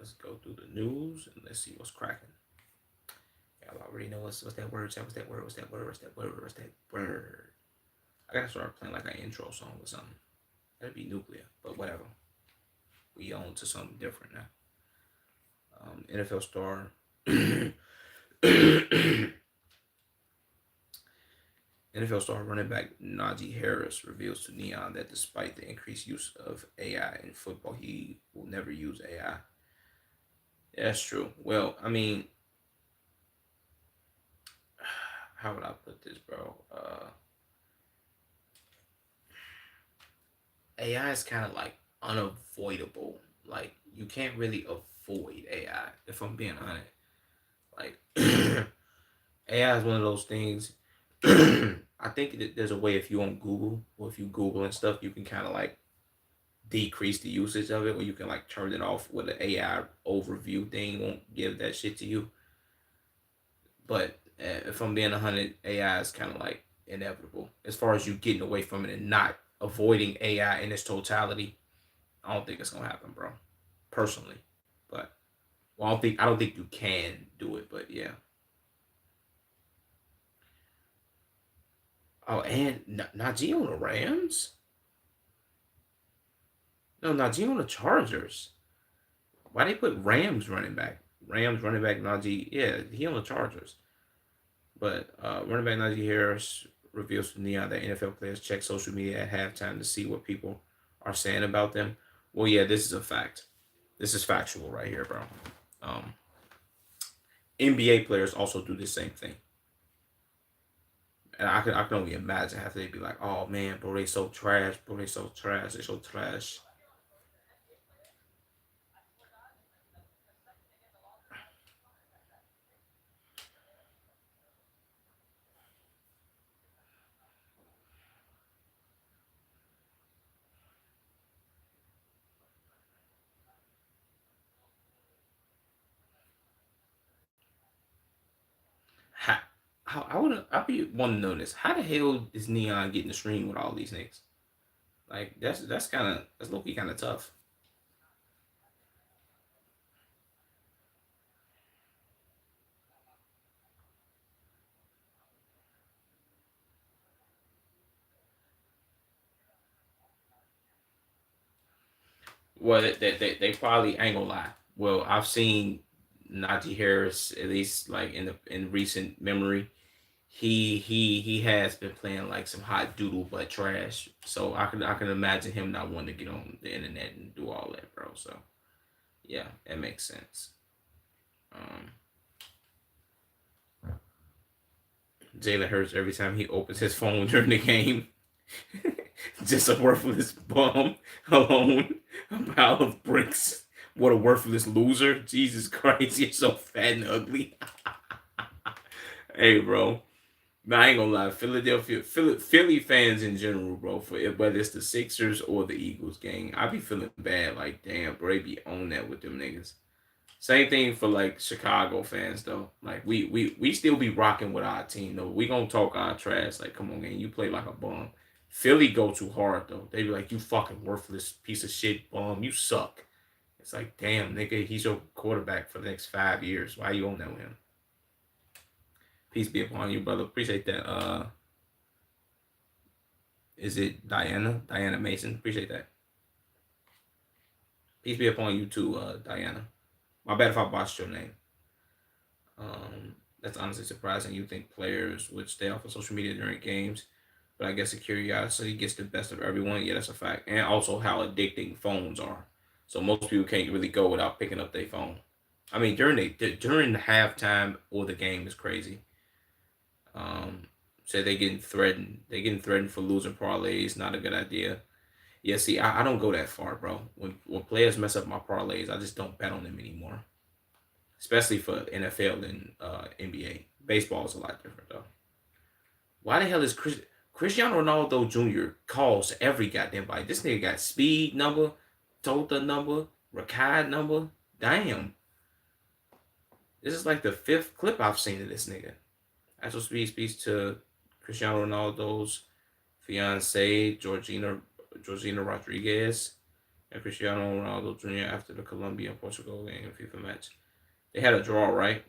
Let's go through the news and let's see what's cracking. Y'all already know what's that word? What's that word? What's that word? What's that word? What's that word? I gotta start playing like an intro song or something. That'd be nuclear, but whatever. We on to something different now. NFL star. NFL star running back Najee Harris reveals to Neon that despite the increased use of AI in football, he will never use AI. Yeah, that's true. Well, I mean, how would I put this, bro? AI is kind of like unavoidable. Like you can't really avoid AI. If I'm being honest, like AI is one of those things. I think that there's a way if you on Google or if you Google and stuff, you can kind of like decrease the usage of it, or you can like turn it off with an AI overview thing. Won't give that shit to you. But if I'm being 100, AI is kind of like inevitable as far as you getting away from it and not avoiding AI in its totality. I don't think it's gonna happen, bro. Personally, but well, I don't think you can do it, but yeah. Oh, and Najee on the Rams? No, Najee on the Chargers. Why they put Rams running back? Rams running back Najee. Yeah, he on the Chargers. But running back Najee Harris reveals to Neon that NFL players check social media at halftime to see what people are saying about them. Well, yeah, this is a fact. This is factual right here, bro. Um, NBA players also do the same thing. And I can only imagine how they'd be like, oh man, bro, they so trash, bro, they so trash, they so trash. How, how I be want to know this. How the hell is Neon getting the stream with all these niggas? Like that's kind of that's low key kind of tough. Well, they probably ain't gonna lie. Well, I've seen Najee Harris at least like in recent memory. He has been playing like some hot doodle but trash. So I can imagine him not wanting to get on the internet and do all that, bro. So yeah, that makes sense. Um, Jalen Hurts every time he opens his phone during the game, just a worthless bum alone, a pile of bricks. What a worthless loser! Jesus Christ, you're so fat and ugly. Hey, bro. Nah, I ain't gonna lie. Philly fans in general, bro, for whether it's the Sixers or the Eagles gang, I be feeling bad. Like, damn, bro, they be on that with them niggas. Same thing for like Chicago fans though. Like we still be rocking with our team though. We gonna talk our trash. Like, come on, man, you play like a bum. Philly go too hard though. They be like, you fucking worthless piece of shit bum. You suck. It's like, damn, nigga, he's your quarterback for the next 5 years. Why you on that with him? Peace be upon you, brother. Appreciate that. Is it Diana? Diana Mason. Appreciate that. Peace be upon you too, Diana. My bad if I botched your name. That's honestly surprising. You think players would stay off of social media during games, but I guess the curiosity gets the best of everyone. Yeah, that's a fact. And also how addicting phones are. So most people can't really go without picking up their phone. I mean, during the halftime or the game is crazy. Um, say they getting threatened. They getting threatened for losing parlays. Not a good idea. Yeah, see, I don't go that far, bro. When players mess up my parlays, I just don't bet on them anymore. Especially for NFL and NBA. Baseball is a lot different though. Why the hell is Cristiano Ronaldo Jr. calls every goddamn body? This nigga got speed number, Tota number, Rakai number. Damn, this is like the fifth clip I've seen of this nigga. Actual speed speaks to Cristiano Ronaldo's fiance Georgina Rodriguez and Cristiano Ronaldo Jr. after the Colombia and Portugal game FIFA match. They had a draw, right?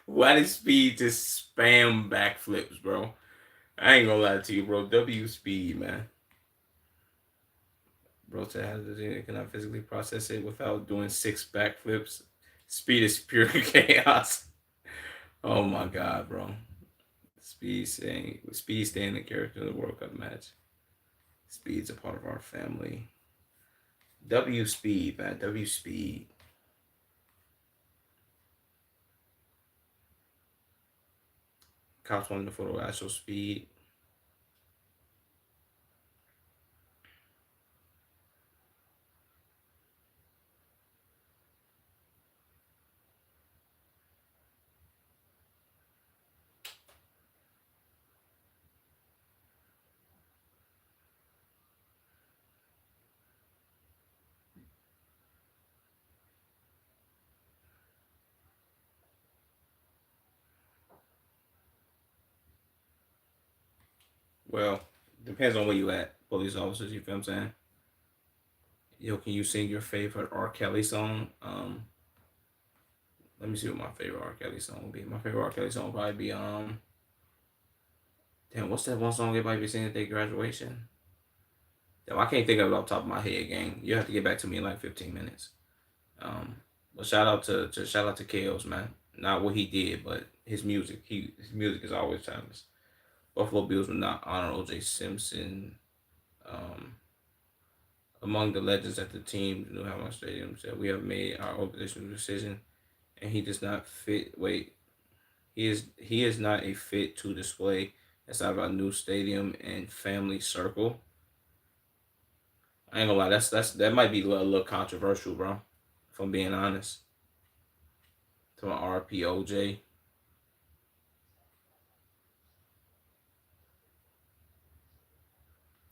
Why did Speed just spam backflips, bro? I ain't gonna lie to you, bro. W Speed, man. Bro said has it cannot physically process it without doing six backflips. Speed is pure chaos. Oh my god, bro. Speed staying the character of the World Cup match. Speed's a part of our family. W Speed, man. W Speed. Cops wanting the photo actual Speed. Well, depends on where you at, police officers, you feel what I'm saying? Yo, can you sing your favorite R. Kelly song? Let me see what my favorite R. Kelly song will be. My favorite R. Kelly song will probably be damn, what's that one song everybody be singing at their graduation? Damn, I can't think of it off the top of my head, gang. You have to get back to me in like 15 minutes. Um, but shout out to Kales, man. Not what he did, but his music. His music is always timeless. Buffalo Bills would not honor O.J. Simpson. Um, among the legends at the team, New Hampshire Stadium said we have made our organizational decision, and he does not fit. Wait, he is not a fit to display inside of our new stadium and family circle. I ain't gonna lie, that might be a little controversial, bro. If I'm being honest, to my RPOJ,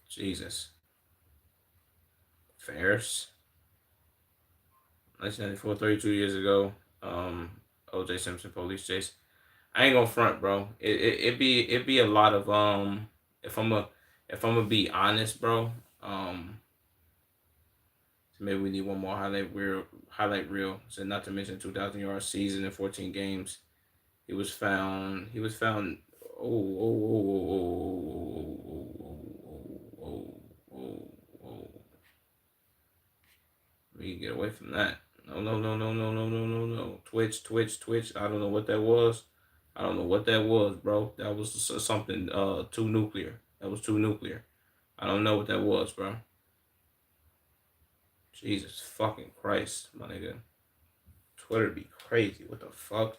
Jesus, Ferris, 1994, 32 years ago. OJ Simpson police chase. I ain't gonna front, bro. It be a lot of if I'm a if I'm gonna be honest, bro. So maybe we need one more highlight reel. So not to mention 2,000 yard season and 14 games. He was found. Oh, oh, oh, oh, oh, oh, oh, oh, oh, oh. We can get away from that. No, no, no, no, no, no, no, no, no. Twitch, Twitch, Twitch. I don't know what that was. I don't know what that was, bro. That was something too nuclear. That was too nuclear. I don't know what that was, bro. Jesus fucking Christ, my nigga. Twitter be crazy. What the fuck?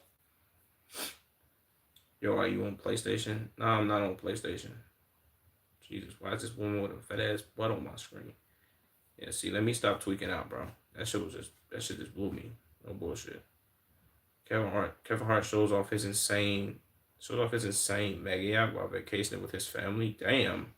Yo, are you on PlayStation? No, I'm not on PlayStation. Jesus, why is this woman with a fat ass butt on my screen? Yeah, see, let me stop tweaking out, bro. That shit just blew me. No bullshit. Kevin Hart shows off his insane mega yacht while vacationing with his family. Damn.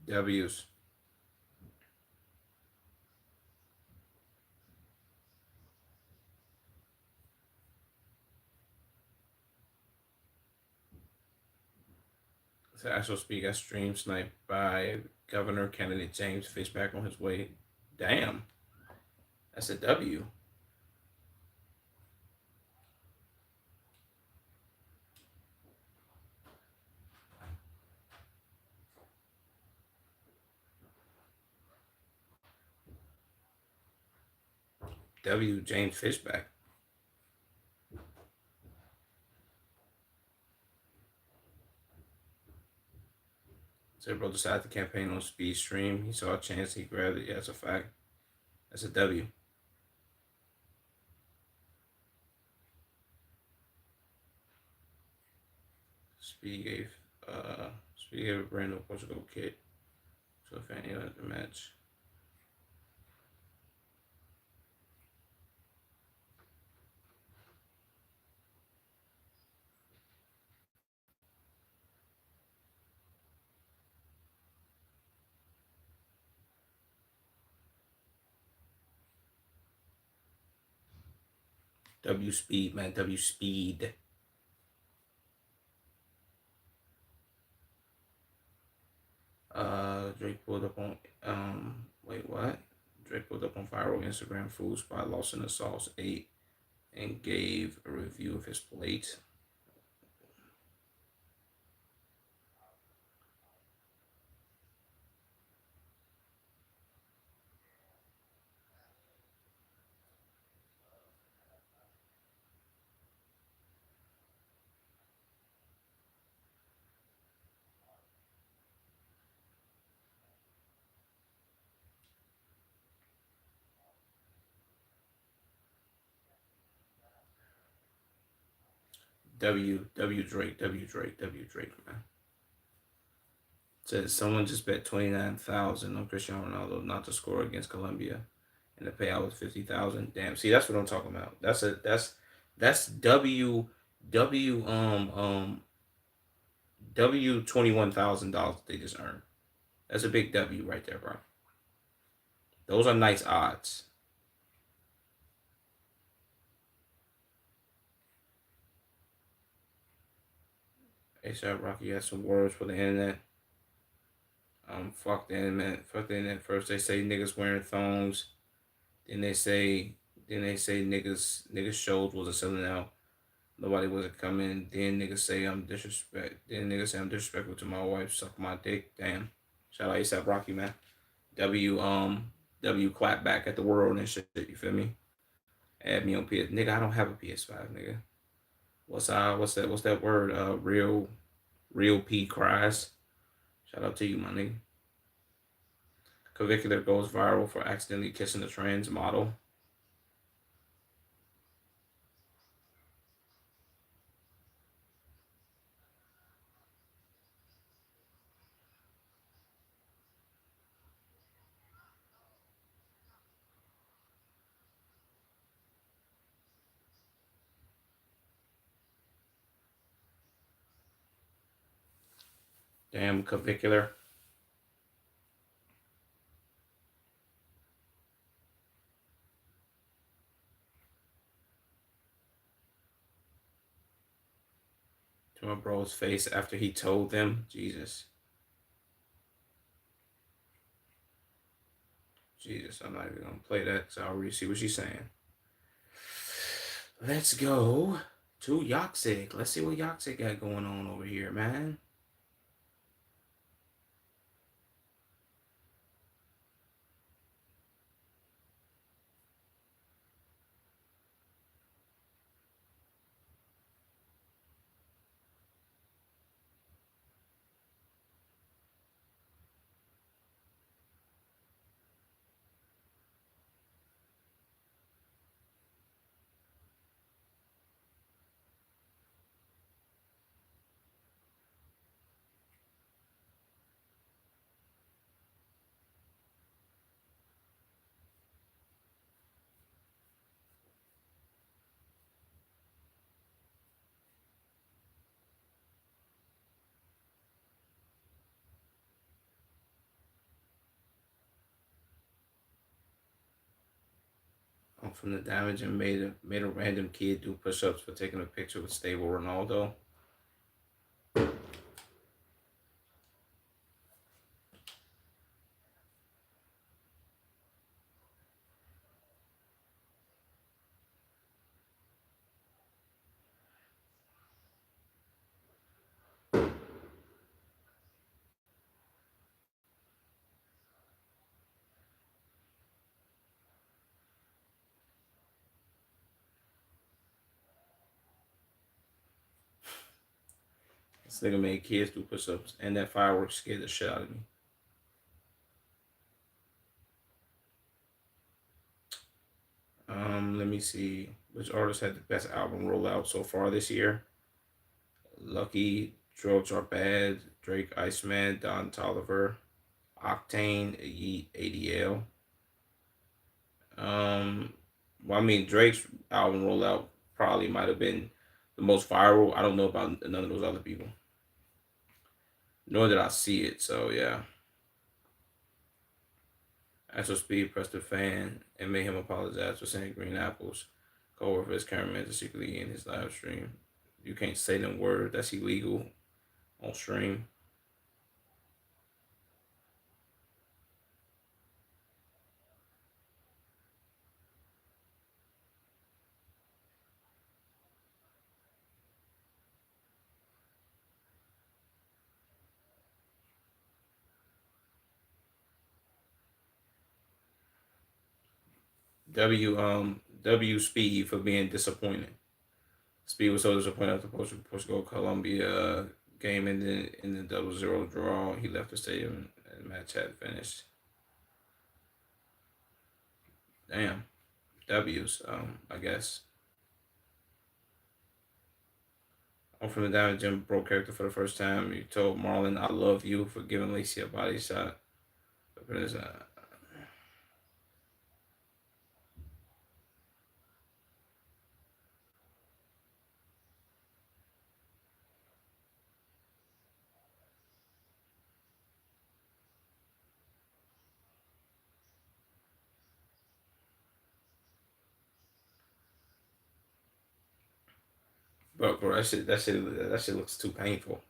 W's. So actual speak got stream sniped by Governor candidate James Fishback on his way. Damn, that's a W. W. James Fishback. So bro decided to campaign on speed stream. He saw a chance, he grabbed it. Yeah, that's a fact. That's a W. Speed gave Speed gave a brand new Portugal kit. So if any of the match. W speed, man. W speed. Drake pulled up on wait, what? Drake pulled up on viral Instagram food spot, lost in the sauce, ate, and gave a review of his plate. W Drake, W Drake, W Drake, man. Said someone just bet 29,000 on Cristiano Ronaldo not to score against Colombia, and the payout was 50,000. Damn, see that's what I'm talking about. That's W $21,000 they just earned. That's a big W right there, bro. Those are nice odds. ASAP Rocky has some words for the internet. Fuck the internet. Fuck the internet. First they say niggas wearing thongs. Then they say niggas shows wasn't selling out. Nobody wasn't coming. Then niggas say I'm disrespect. Then niggas say I'm disrespectful to my wife. Suck my dick. Damn. Shout out ASAP Rocky, man. W clap back at the world and shit. You feel me? Add me on PS. Nigga, I don't have a PS5, nigga. What's that word? Real P cries. Shout out to you, my nigga. Clavicular goes viral for accidentally kissing the trans model. Damn clavicular. To my bro's face after he told them. Jesus. Jesus, I'm not even gonna play that because I already see what she's saying. Let's go to Yoxic. Let's see what Yoxic got going on over here, man. From the damage and made a random kid do push-ups for taking a picture with stable Ronaldo. This nigga made kids do push-ups, and that fireworks scared the shit out of me. Let me see which artist had the best album rollout so far this year. Lucky, Drugs Are Bad, Drake, Iceman, Don Toliver, Octane, Yeet, ADL. Um, well, I mean Drake's album rollout probably might have been the most viral. I don't know about none of those other people. Nor did I see it. So yeah. Astro Speed pressed the fan and made him apologize for saying green apples. Co-worker his cameraman to secretly in his live stream. You can't say them words. That's illegal on stream. W Speed for being disappointed. Speed was so disappointed after Portugal Colombia game in the 0-0 draw. He left the stadium and the match had finished. Damn. W's, I guess. I'm from the Diamond Jim broke character for the first time. You told Marlon, I love you for giving Lacey a body shot. But bro, that shit looks too painful.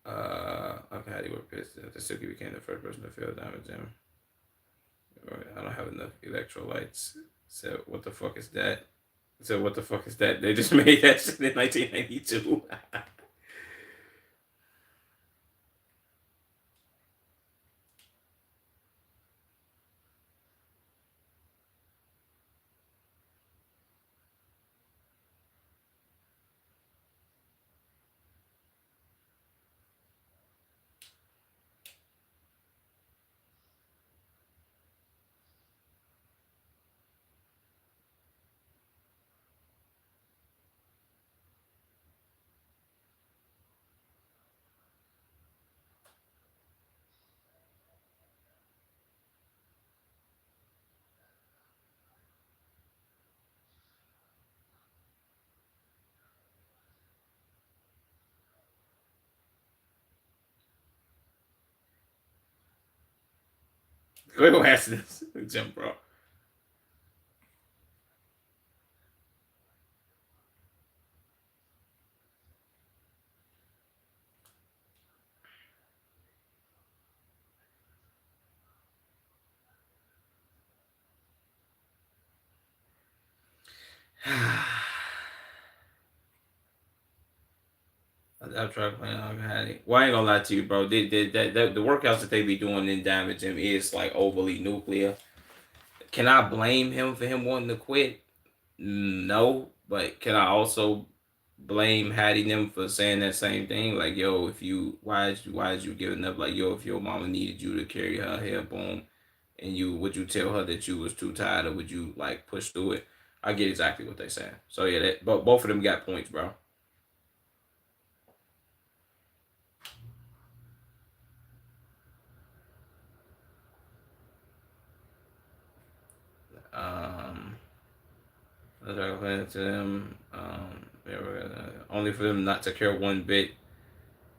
I've had it where pissed. The Silky became the first person to fail Diamond Jam. I don't have enough electrolytes. So what the fuck is that? So what the fuck is that? They just made that shit in 1992. Go ask this, Jim, bro. I've tried playing Alcoholic. Well, I ain't gonna lie to you, bro. The workouts that they be doing in Diamond Gym is like overly nuclear. Can I blame him for him wanting to quit? No, but can I also blame Hattie them for saying that same thing? Like, yo, if you why is you giving up? Like, yo, if your mama needed you to carry her hip on, and you would you tell her that you was too tired, or would you like push through it? I get exactly what they're saying. So yeah, but both of them got points, bro. Um, I try to explain it to them. Only for them not to care one bit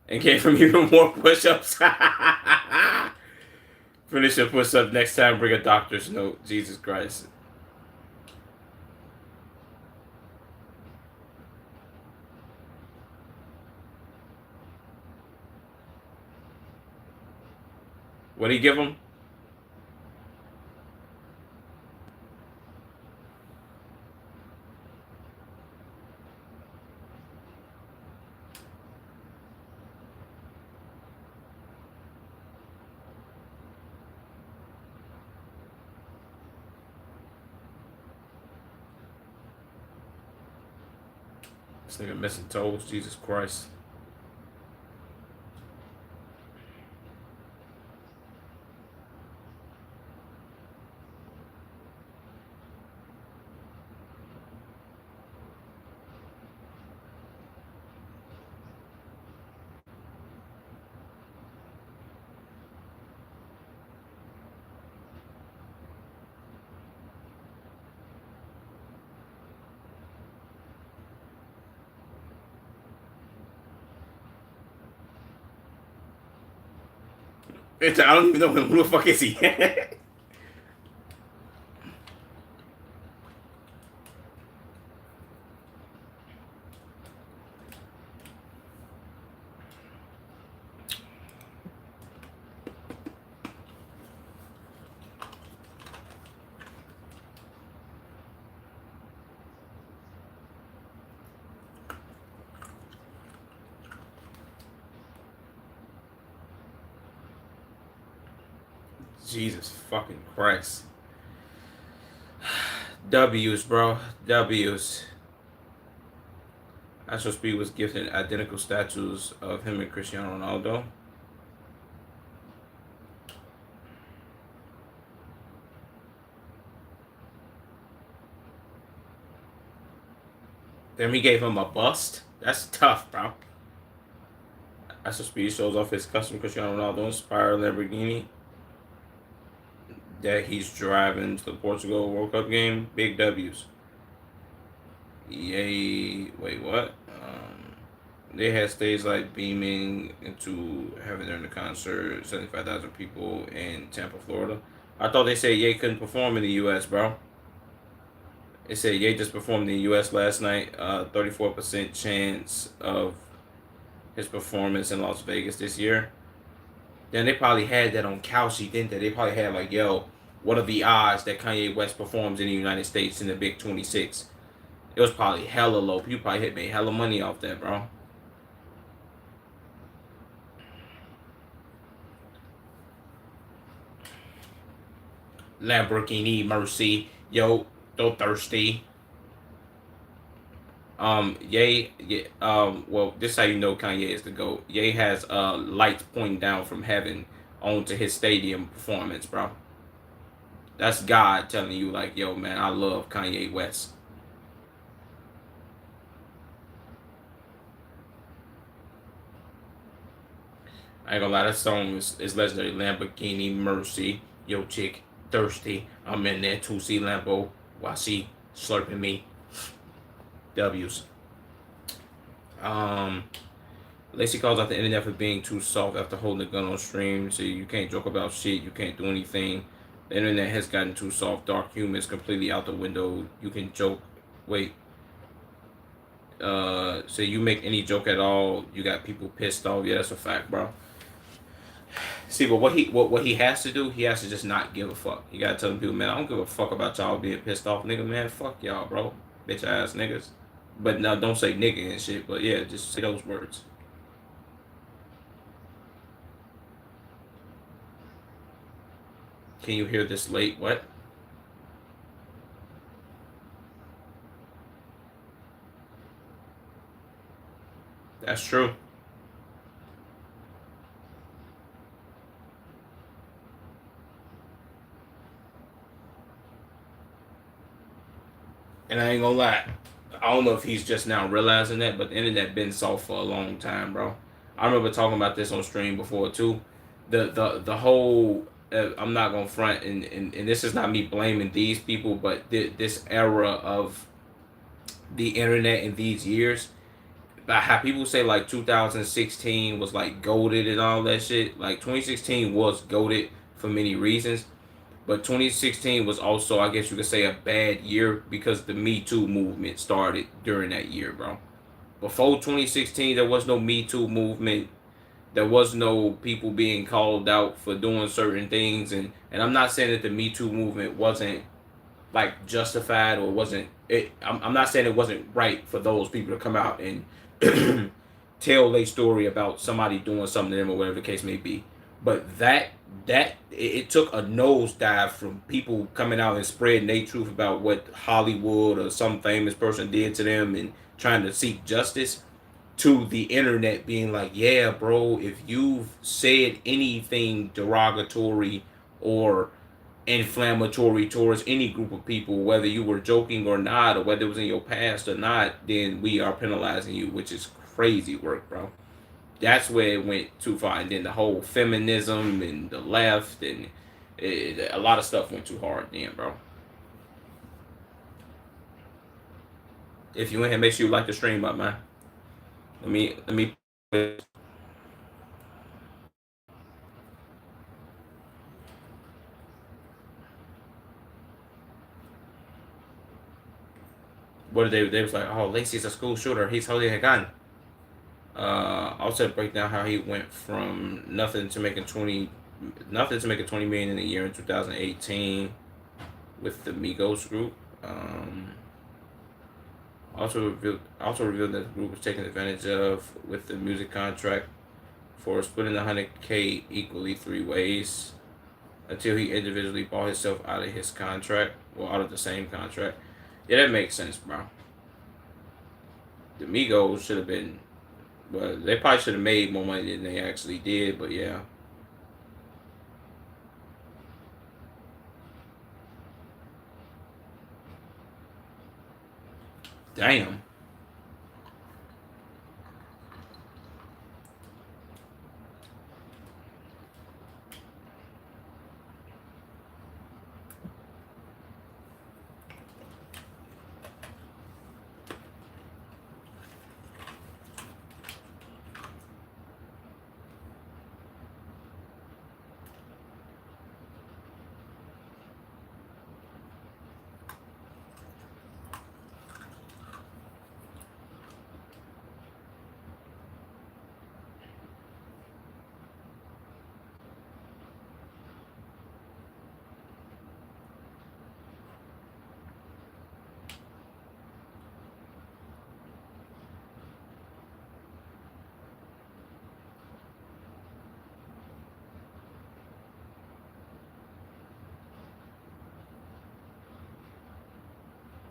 and gave him even more push-ups. Finish a push-up next time. Bring a doctor's note. Jesus Christ. What did he give him? This nigga missing toes. Jesus Christ. I don't even know who the fuck is he. Jesus fucking Christ. W's, bro. W's. Astro Speed was gifted identical statues of him and Cristiano Ronaldo. Then we gave him a bust. That's tough, bro. Astro Speed shows off his custom Cristiano Ronaldo inspired Lamborghini that he's driving to the Portugal World Cup game. Big W's. Yay. Wait, what? They had stage light beaming into heaven during the concert. 75,000 people in Tampa, Florida. I thought they said Ye couldn't perform in the U.S., bro. They said Ye just performed in the U.S. last night. 34% chance of his performance in Las Vegas this year. Then they probably had that on Kalshi, didn't they? They probably had like, yo, what are the odds that Kanye West performs in the United States in the Big 26? It was probably hella low. People probably made hella money off that, bro. Lamborghini Mercy. Yo, so thirsty. Ye, well, this is how you know Kanye is the GOAT. Ye has lights pointing down from heaven onto his stadium performance, bro. That's God telling you, like, yo, man, I love Kanye West. I ain't gonna lie, that song is legendary. Lamborghini Mercy. Yo, chick, thirsty. I'm in there, 2C Lambo, while she slurping me. W's. Lacey calls out the internet for being too soft after holding a gun on stream. So you can't joke about shit. You can't do anything. The internet has gotten too soft. Dark humor is completely out the window. You can joke. Wait. So you make any joke at all, you got people pissed off. Yeah, that's a fact, bro. See, but what he has to do, he has to just not give a fuck. You gotta tell people, man, I don't give a fuck about y'all being pissed off, nigga, man. Fuck y'all, bro. Bitch ass niggas. But now don't say nigga and shit, but yeah, just say those words. Can you hear this late? What? That's true. And I ain't gonna lie, I don't know if he's just now realizing that, but the internet been soft for a long time, bro. I remember talking about this on stream before too. The whole I'm not gonna front, and this is not me blaming these people, but this era of the internet in these years, how people say like 2016 was like goated and all that shit. Like 2016 was goated for many reasons, but 2016 was also, I guess you could say, a bad year because the Me Too movement started during that year, bro. Before 2016, there was no Me Too movement. There was no people being called out for doing certain things, and I'm not saying that the Me Too movement wasn't like justified or wasn't it. I'm not saying it wasn't right for those people to come out and tell their story about somebody doing something to them or whatever the case may be. But it took a nosedive from people coming out and spreading their truth about what Hollywood or some famous person did to them and trying to seek justice, to the internet being like, yeah, bro, if you've said anything derogatory or inflammatory towards any group of people, whether you were joking or not, or whether it was in your past or not, then we are penalizing you, which is crazy work, bro. That's where it went too far. And then the whole feminism and the left and a lot of stuff went too hard then, bro. If you in here, make sure you like the stream up, man. Let me. What did they was like? Oh, Lacey's a school shooter. He's holding a gun. Also break down how he went from nothing to making 20 million in a year in 2018 with the Migos group. Also revealed that the group was taken advantage of with the music contract for splitting the 100K equally 3 ways until he individually bought himself out of his contract, well, out of the same contract. Yeah, that makes sense, bro. The Migos should have been, well, they probably should have made more money than they actually did, but yeah. Damn.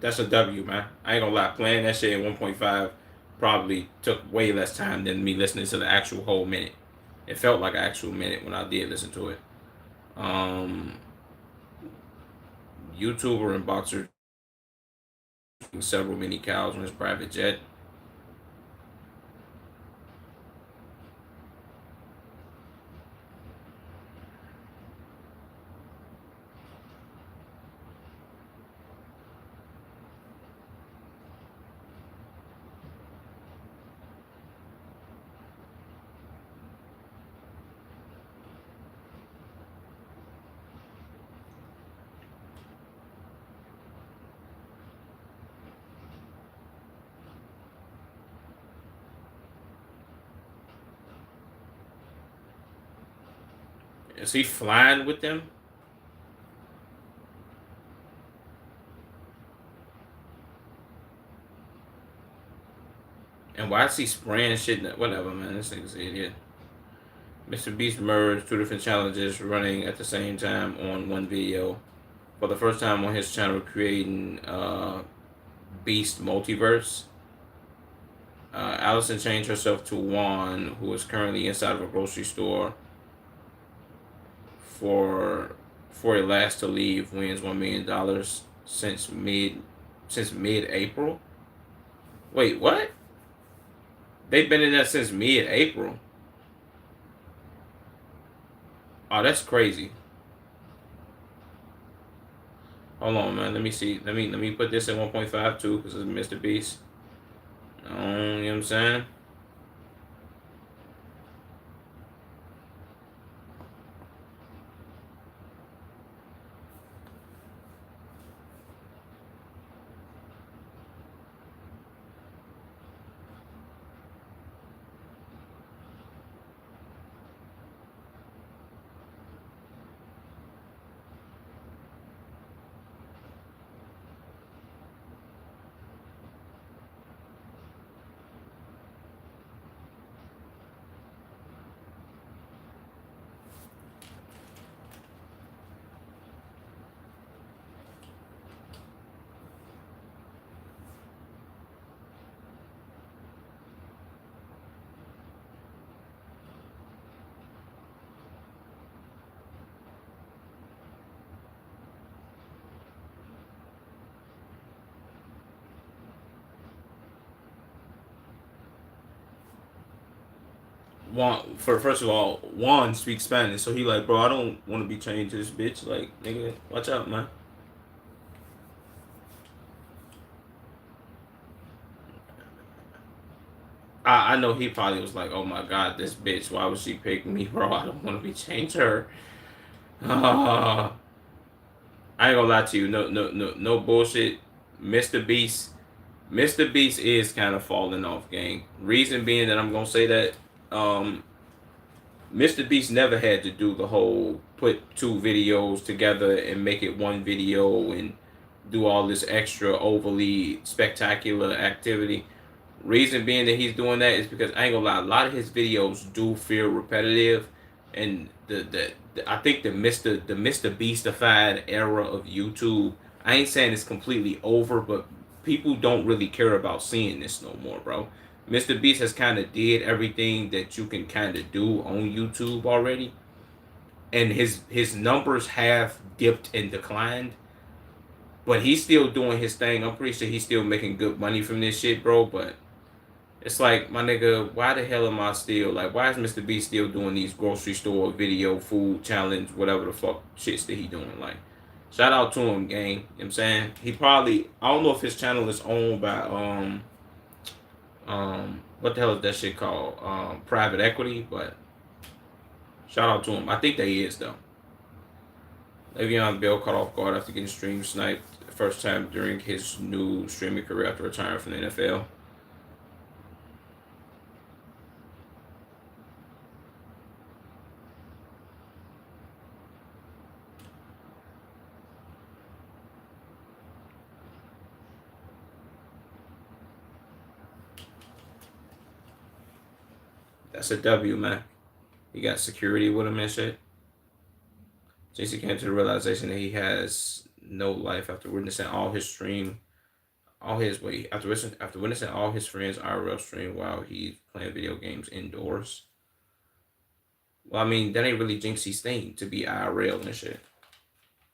That's a W, man. I ain't gonna lie. Playing that shit at 1.5 probably took way less time than me listening to the actual whole minute. It felt like an actual minute when I did listen to it. Um, YouTuber and boxer several mini cows on his private jet. Is he flying with them? And why is he spraying shit? Whatever, man. This nigga's an idiot. Mr. Beast merged two different challenges running at the same time on one video. For the first time on his channel, creating Beast Multiverse. Allison changed herself to Juan, who is currently inside of a grocery store. For a last to leave wins $1 million since mid April. Wait, what? They've been in that since mid April. Oh, that's crazy. Hold on, man. Let me see. Let me put this at 1.5 too, because it's Mr. Beast. You know what I'm saying? Juan, for first of all, Juan speaks Spanish, so he like, bro, I don't want to be chained to this bitch. Like, nigga, watch out, man. I know he probably was like, oh my god, this bitch, why would she pick me, bro? I don't want to be chained to her. I ain't gonna lie to you, no bullshit. Mr. Beast, Mr. Beast is kind of falling off, gang. Reason being that I'm gonna say that, um, Mr. Beast never had to do the whole put two videos together and make it one video and do all this extra overly spectacular activity. Reason being that he's doing that is because I ain't gonna lie, a lot of his videos do feel repetitive, and I think the Mr. Beastified era of YouTube. I ain't saying it's completely over, but people don't really care about seeing this no more, bro. Mr. Beast has kind of did everything that you can kind of do on YouTube already, and his numbers have dipped and declined, but he's still doing his thing. I'm pretty sure he's still making good money from this shit, bro. But it's like, my nigga, why the hell am I still like? Why is Mr. B still doing these grocery store video food challenge, whatever the fuck shits that he doing? Like, shout out to him, gang. You know what I'm saying? He probably, I don't know if his channel is owned by what the hell is that shit called? Private equity, but shout out to him. I think that he is though. Le'Veon Bell caught off guard after getting stream sniped the first time during his new streaming career after retiring from the NFL. That's a W, man. He got security with him and shit. JC came to the realization that he has no life after witnessing all his stream, all his wait after witnessing all his friends IRL stream while he's playing video games indoors. Well, I mean, that ain't really Jinxie's thing to be IRL and shit,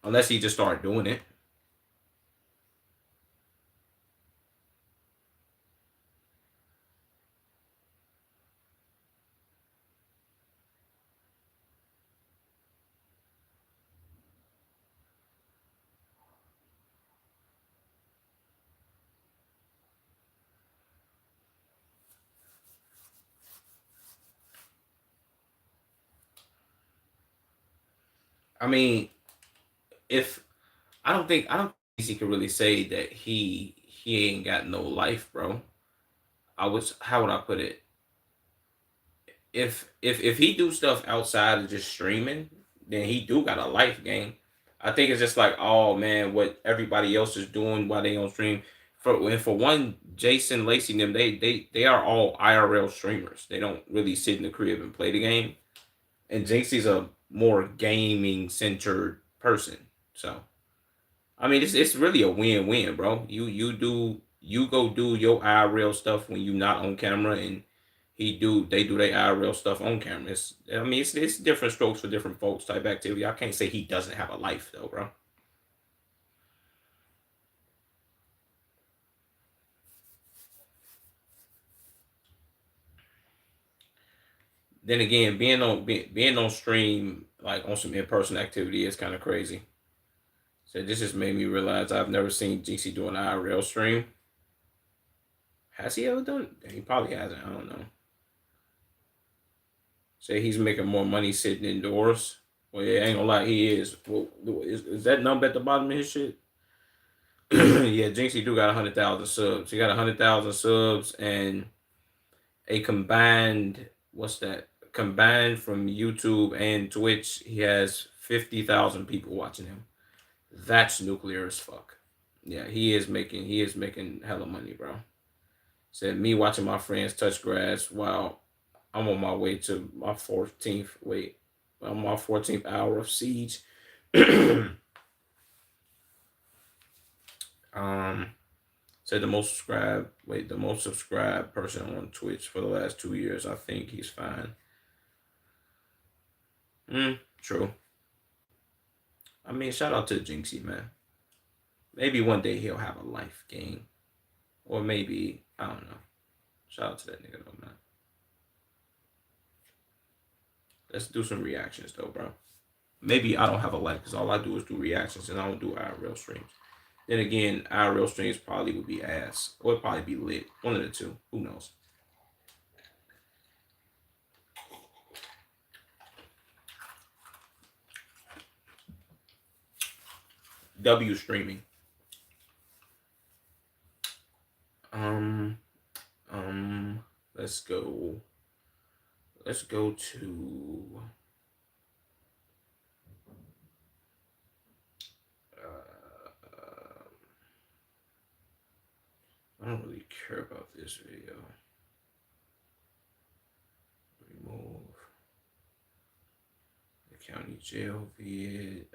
unless he just started doing it. I mean, if I don't think he could really say that he ain't got no life, bro. I was How would I put it? If he do stuff outside of just streaming, then he do got a life game. I think it's just like, oh man, what everybody else is doing while they on stream. For one, Jason Lacey and them, they are all IRL streamers. They don't really sit in the crib and play the game. And Jinxie's a more gaming centered person. So I mean, it's really a win win, bro. You go do your IRL stuff when you not on camera, and they do their IRL stuff on camera. I mean, it's different strokes for different folks type activity. I can't say he doesn't have a life though, bro. Then again, being on stream like on some in person activity is kind of crazy. So this just made me realize I've never seen GC do an IRL stream. Has he ever done it? He probably hasn't. I don't know. Say he's making more money sitting indoors. Well, yeah, I ain't gonna lie, he is. Well, is that number at the bottom of his shit? Yeah, Jinxie do got 100,000 subs. He got 100,000 subs and a combined, what's that? Combined from YouTube and Twitch, he has 50,000 people watching him. That's nuclear as fuck. Yeah, he is making hella money, bro. Said me watching my friends touch grass while I'm on my way to my 14th. Wait, I'm on my 14th hour of siege. um, said the most subscribed person on Twitch for the last 2 years. I think he's fine. True. I mean, shout out to Jinxie, man. Maybe one day he'll have a life game, or maybe I don't know. Shout out to that nigga though, man. Let's do some reactions though, bro. Maybe I don't have a life because all I do is do reactions and I don't do IRL streams. Then again, IRL streams probably would be ass or it'd probably be lit. One of the two. Who knows? W streaming. Um, um, let's go. Let's go to. I don't really care about this video. Remove the county jail vid.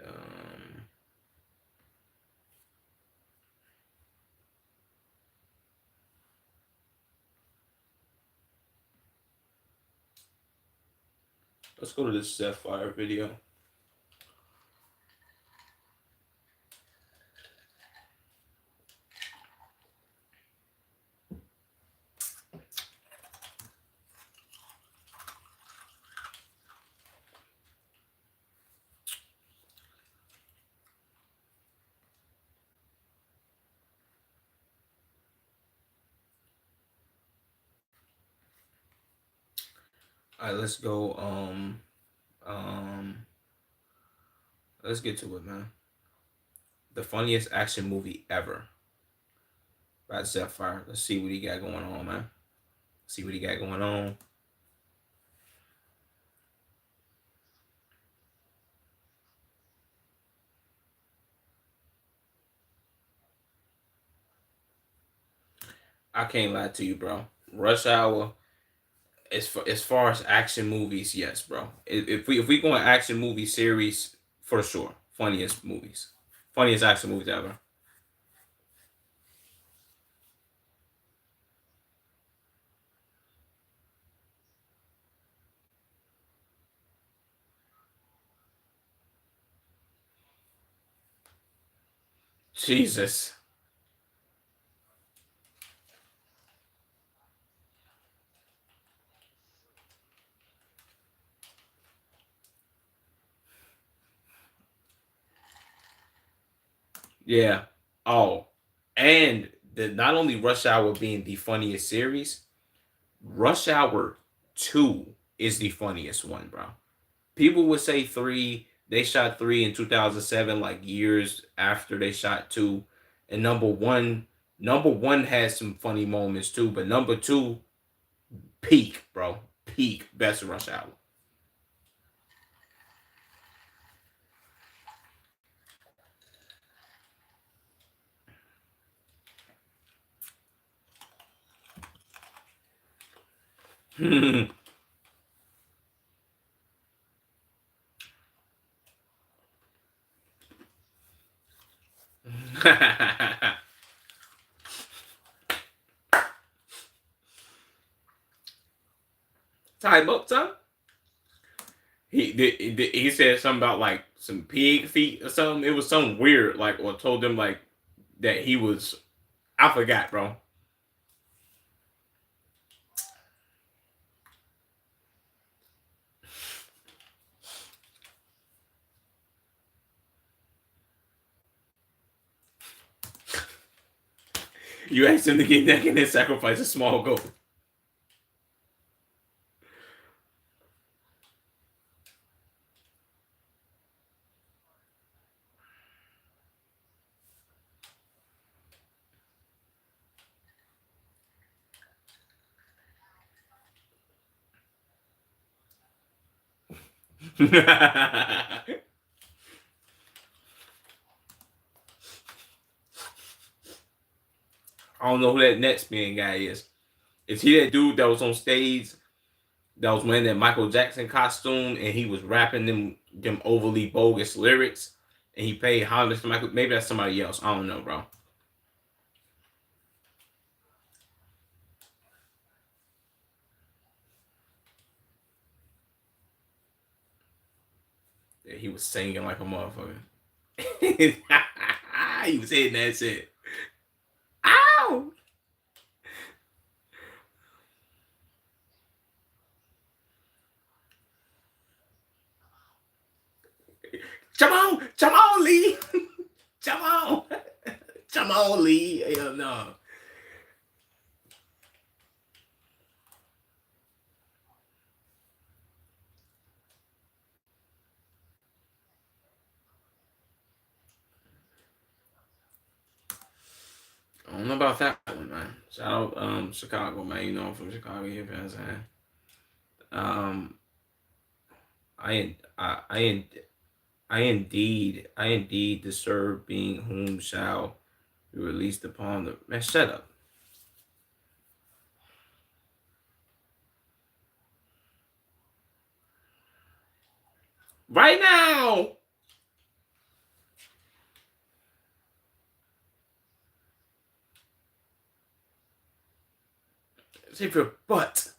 Let's go to this Sapphire video. All right, let's go. Let's get to it, man. The funniest action movie ever by Sapphire. Let's see what he got going on, man. See what he got going on. I can't lie to you, bro. Rush Hour. As far as action movies, yes, bro. If we go an action movie series, for sure, funniest movies, funniest action movies ever. Jesus. Yeah. Oh, and the not only Rush Hour being the funniest series, Rush Hour 2 is the funniest one, bro. People would say 3, they shot 3 in 2007, like years after they shot 2. And number 1 has some funny moments too, but number 2, peak, bro. Peak best Rush Hour. Time up, son. He said something about like some pig feet or something. It was something weird, like or told them like that he was. I forgot, bro. You asked him to get naked and then sacrifice a small goat. I don't know who that next spin guy is. Is he that dude that was on stage that was wearing that Michael Jackson costume and he was rapping them overly bogus lyrics and he paid homage to Michael? Maybe that's somebody else. I don't know, bro. Yeah, he was singing like a motherfucker. He was hitting that shit. Ow! Jamal Lee, Jamal, Jamal Lee. Hell no. I don't know about that one, man. Shout out, Chicago, man. You know I'm from Chicago, here, fans, man. Um, I, I indeed deserve being whom shall be released upon the man. Shut up, right now. Save your butt.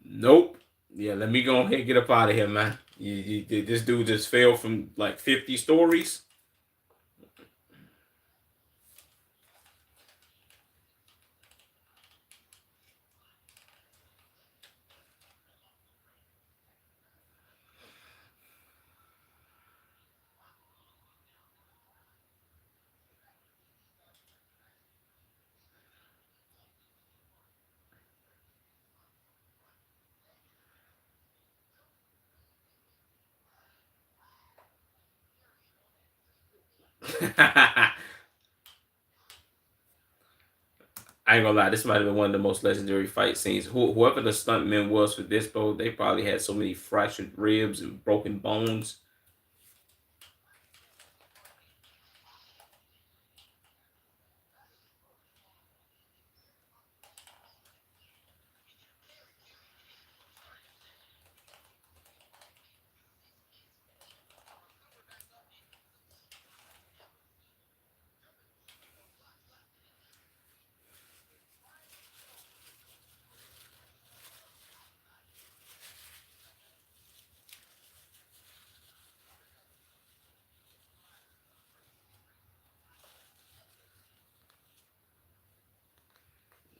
Nope. Yeah, let me go ahead and get up out of here, man. This dude just fell from like 50 stories. I ain't gonna lie, this might have been one of the most legendary fight scenes. Whoever the stuntman was for this, bro, they probably had so many fractured ribs and broken bones.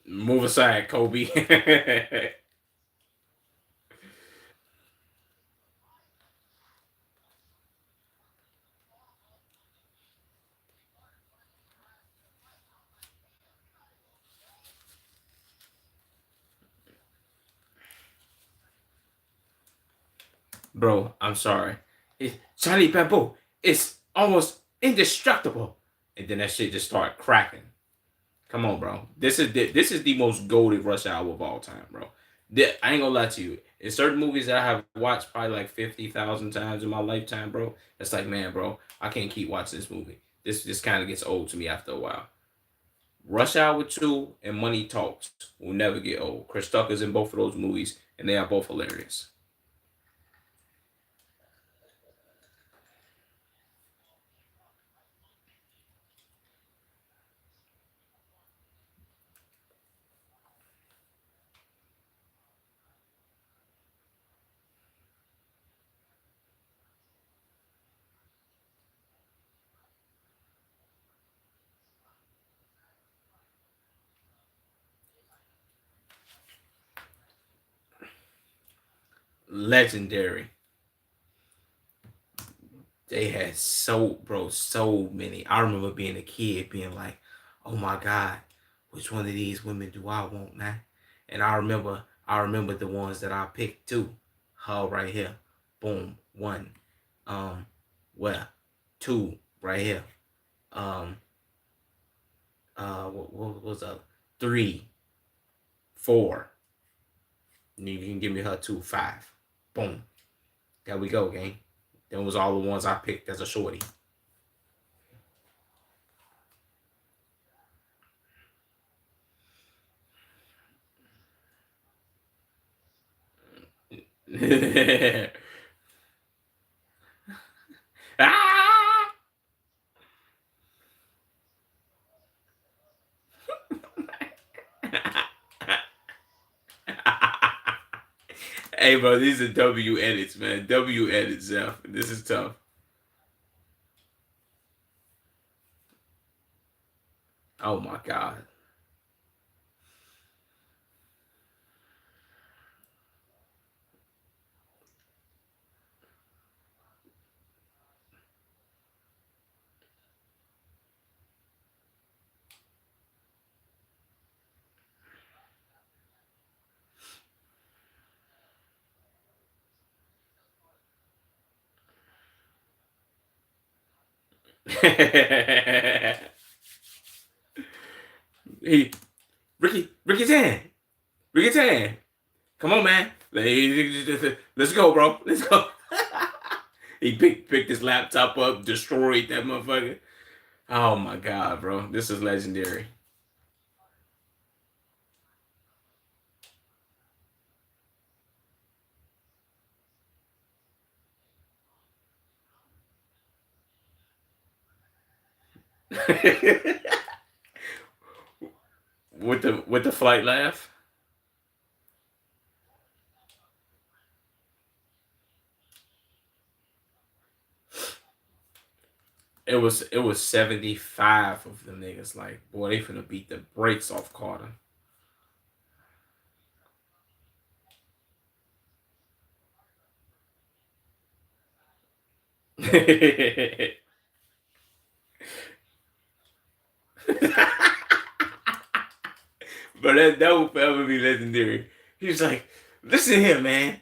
Move aside, Kobe. Bro, I'm sorry. Charlie Bamboo is almost indestructible. And then that shit just started cracking. Come on, bro. This is the most goated Rush Hour of all time, bro. I ain't gonna lie to you. In certain movies that I have watched probably like 50,000 times in my lifetime, bro, it's like, man, bro, I can't keep watching this movie. This just kind of gets old to me after a while. Rush Hour 2 and Money Talks will never get old. Chris Tucker's in both of those movies, and they are both hilarious. Legendary. They had so many. I remember being a kid being like, oh my God, which one of these women do I want, man? And I remember the ones that I picked too. Her right here. Boom. One. Um, where? Two right here. Um, what was up? Three, four. And you can give me her two, five. Boom. There we go, gang. Them was all the ones I picked as a shorty. Ah! Hey, bro, these are W edits, man. W edits, Zeph. This is tough. Oh my god. he Ricky Tan. Ricky Tan. Come on, man. Let's go, bro. Let's go. He picked his laptop up, destroyed that motherfucker. Oh my god, bro. This is legendary. With the flight laugh. It was 75 of them niggas. Like, boy, they finna beat the brakes off Carter. But that will forever be legendary. He's like, listen here, man.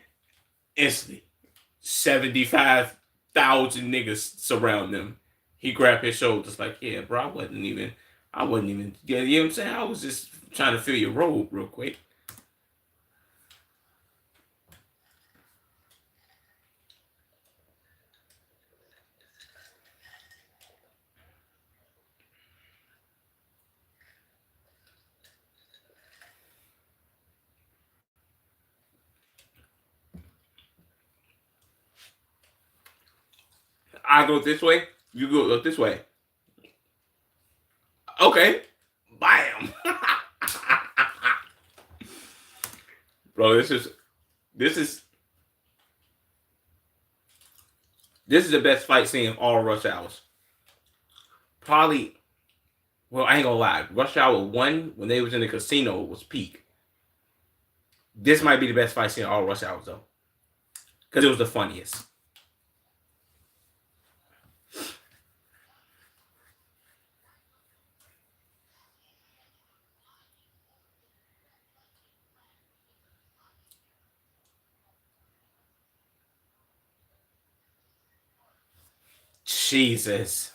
Instantly, 75,000 niggas surround them. He grabbed his shoulders like, yeah, bro, I wasn't even, yeah, you know what I'm saying? I was just trying to fill your robe real quick. I go this way, you go this way. Okay. Bam. Bro, this is this is the best fight scene of all Rush Hours. Probably, well, I ain't gonna lie. Rush Hour 1, when they was in the casino, was peak. This might be the best fight scene of all Rush Hours, though. Because it was the funniest. Jesus.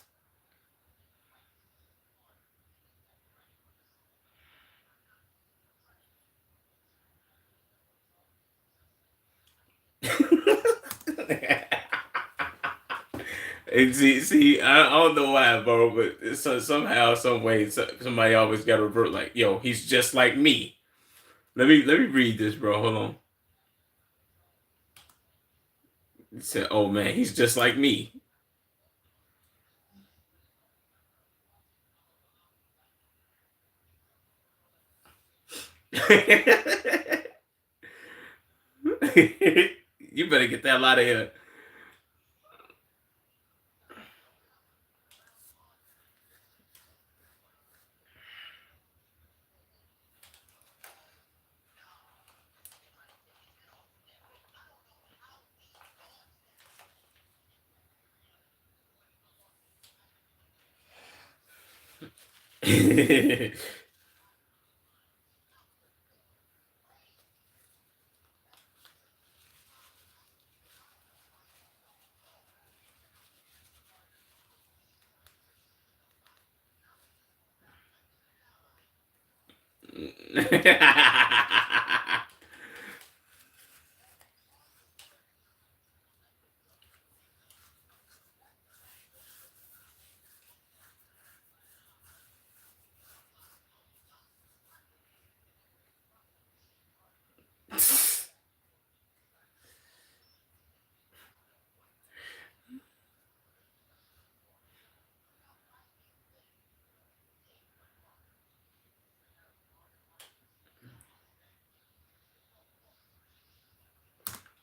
And see, I don't know why, bro, but somehow, some way, somebody always got to revert. Like, yo, he's just like me. Let me read this, bro. Hold on. He said, "Oh man, he's just like me." You better get that out of here.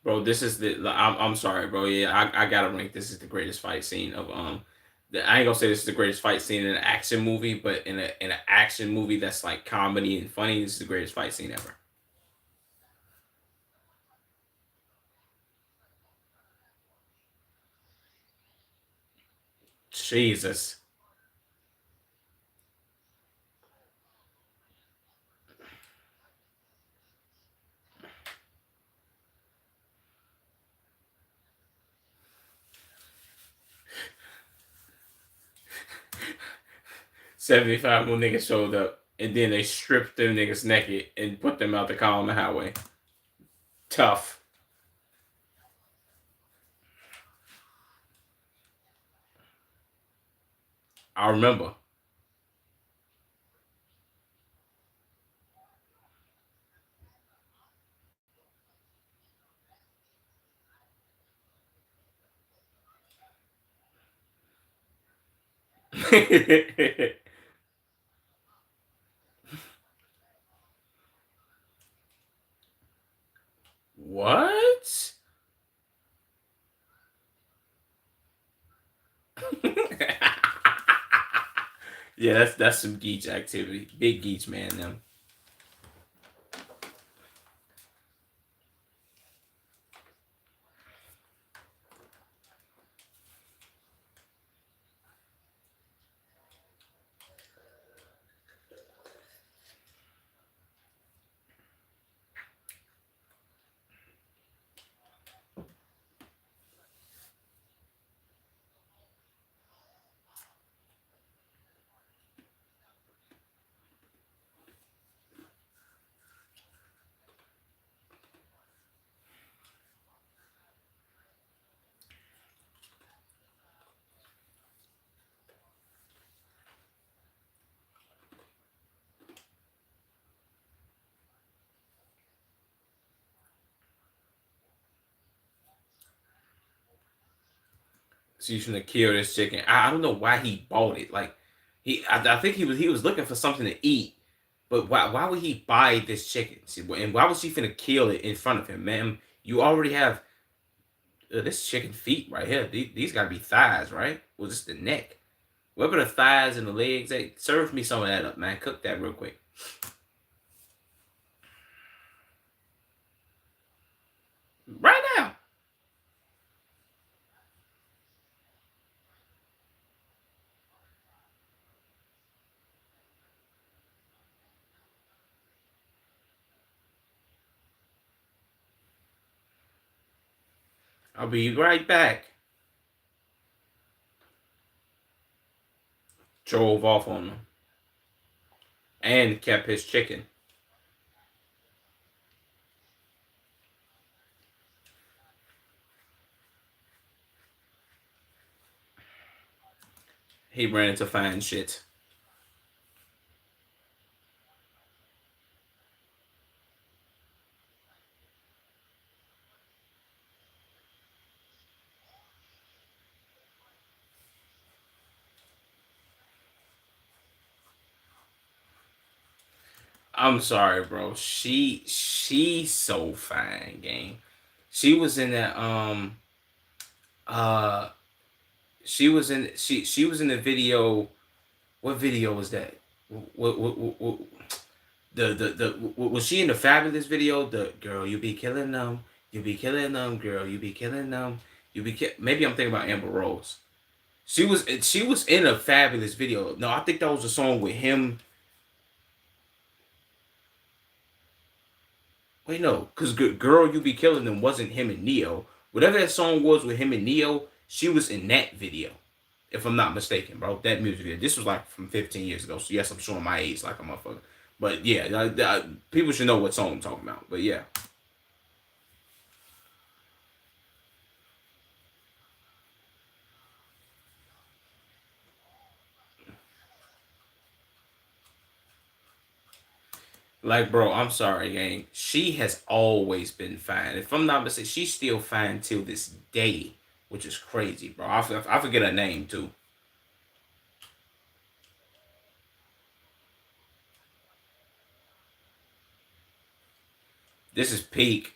Bro, this is the. I'm sorry, bro. Yeah, I gotta rank. This is the greatest fight scene of I ain't gonna say this is the greatest fight scene in an action movie, but in an action movie that's like comedy and funny, this is the greatest fight scene ever. Jesus. 75 more niggas showed up, and then they stripped them niggas naked and put them out the car on the highway. Tough. I remember. What? Yeah, that's some geech activity. Big geech man them. So he's gonna kill this chicken. I don't know why he bought it. Like I think he was looking for something to eat. But why would he buy this chicken? See, and why was she finna kill it in front of him, man? You already have this chicken feet right here. These gotta be thighs, right? Well, this the neck. Whatever the thighs and the legs, hey, serve me some of that up, man. Cook that real quick. Right now. I'll be right back. Drove off on him. And kept his chicken. He ran into fine shit. I'm sorry, bro. She's so fine, gang. She was in that uh she was in the video. What video was that? What was she in the Fabulous video? The girl, you be killing them, you be killing them, girl, you be killing them, maybe I'm thinking about Amber Rose. She was in a Fabulous video. No, I think that was a song with him. Wait, no, because girl, you be killing them wasn't him and Neo. Whatever that song was with him and Neo, she was in that video. If I'm not mistaken, bro, that music video. This was like from 15 years ago. So yes, I'm showing my age like a motherfucker. But yeah, people should know what song I'm talking about. But yeah, like bro, I'm sorry, gang. She has always been fine. If I'm not mistaken, she's still fine till this day, which is crazy, bro. I forget her name too. This is peak.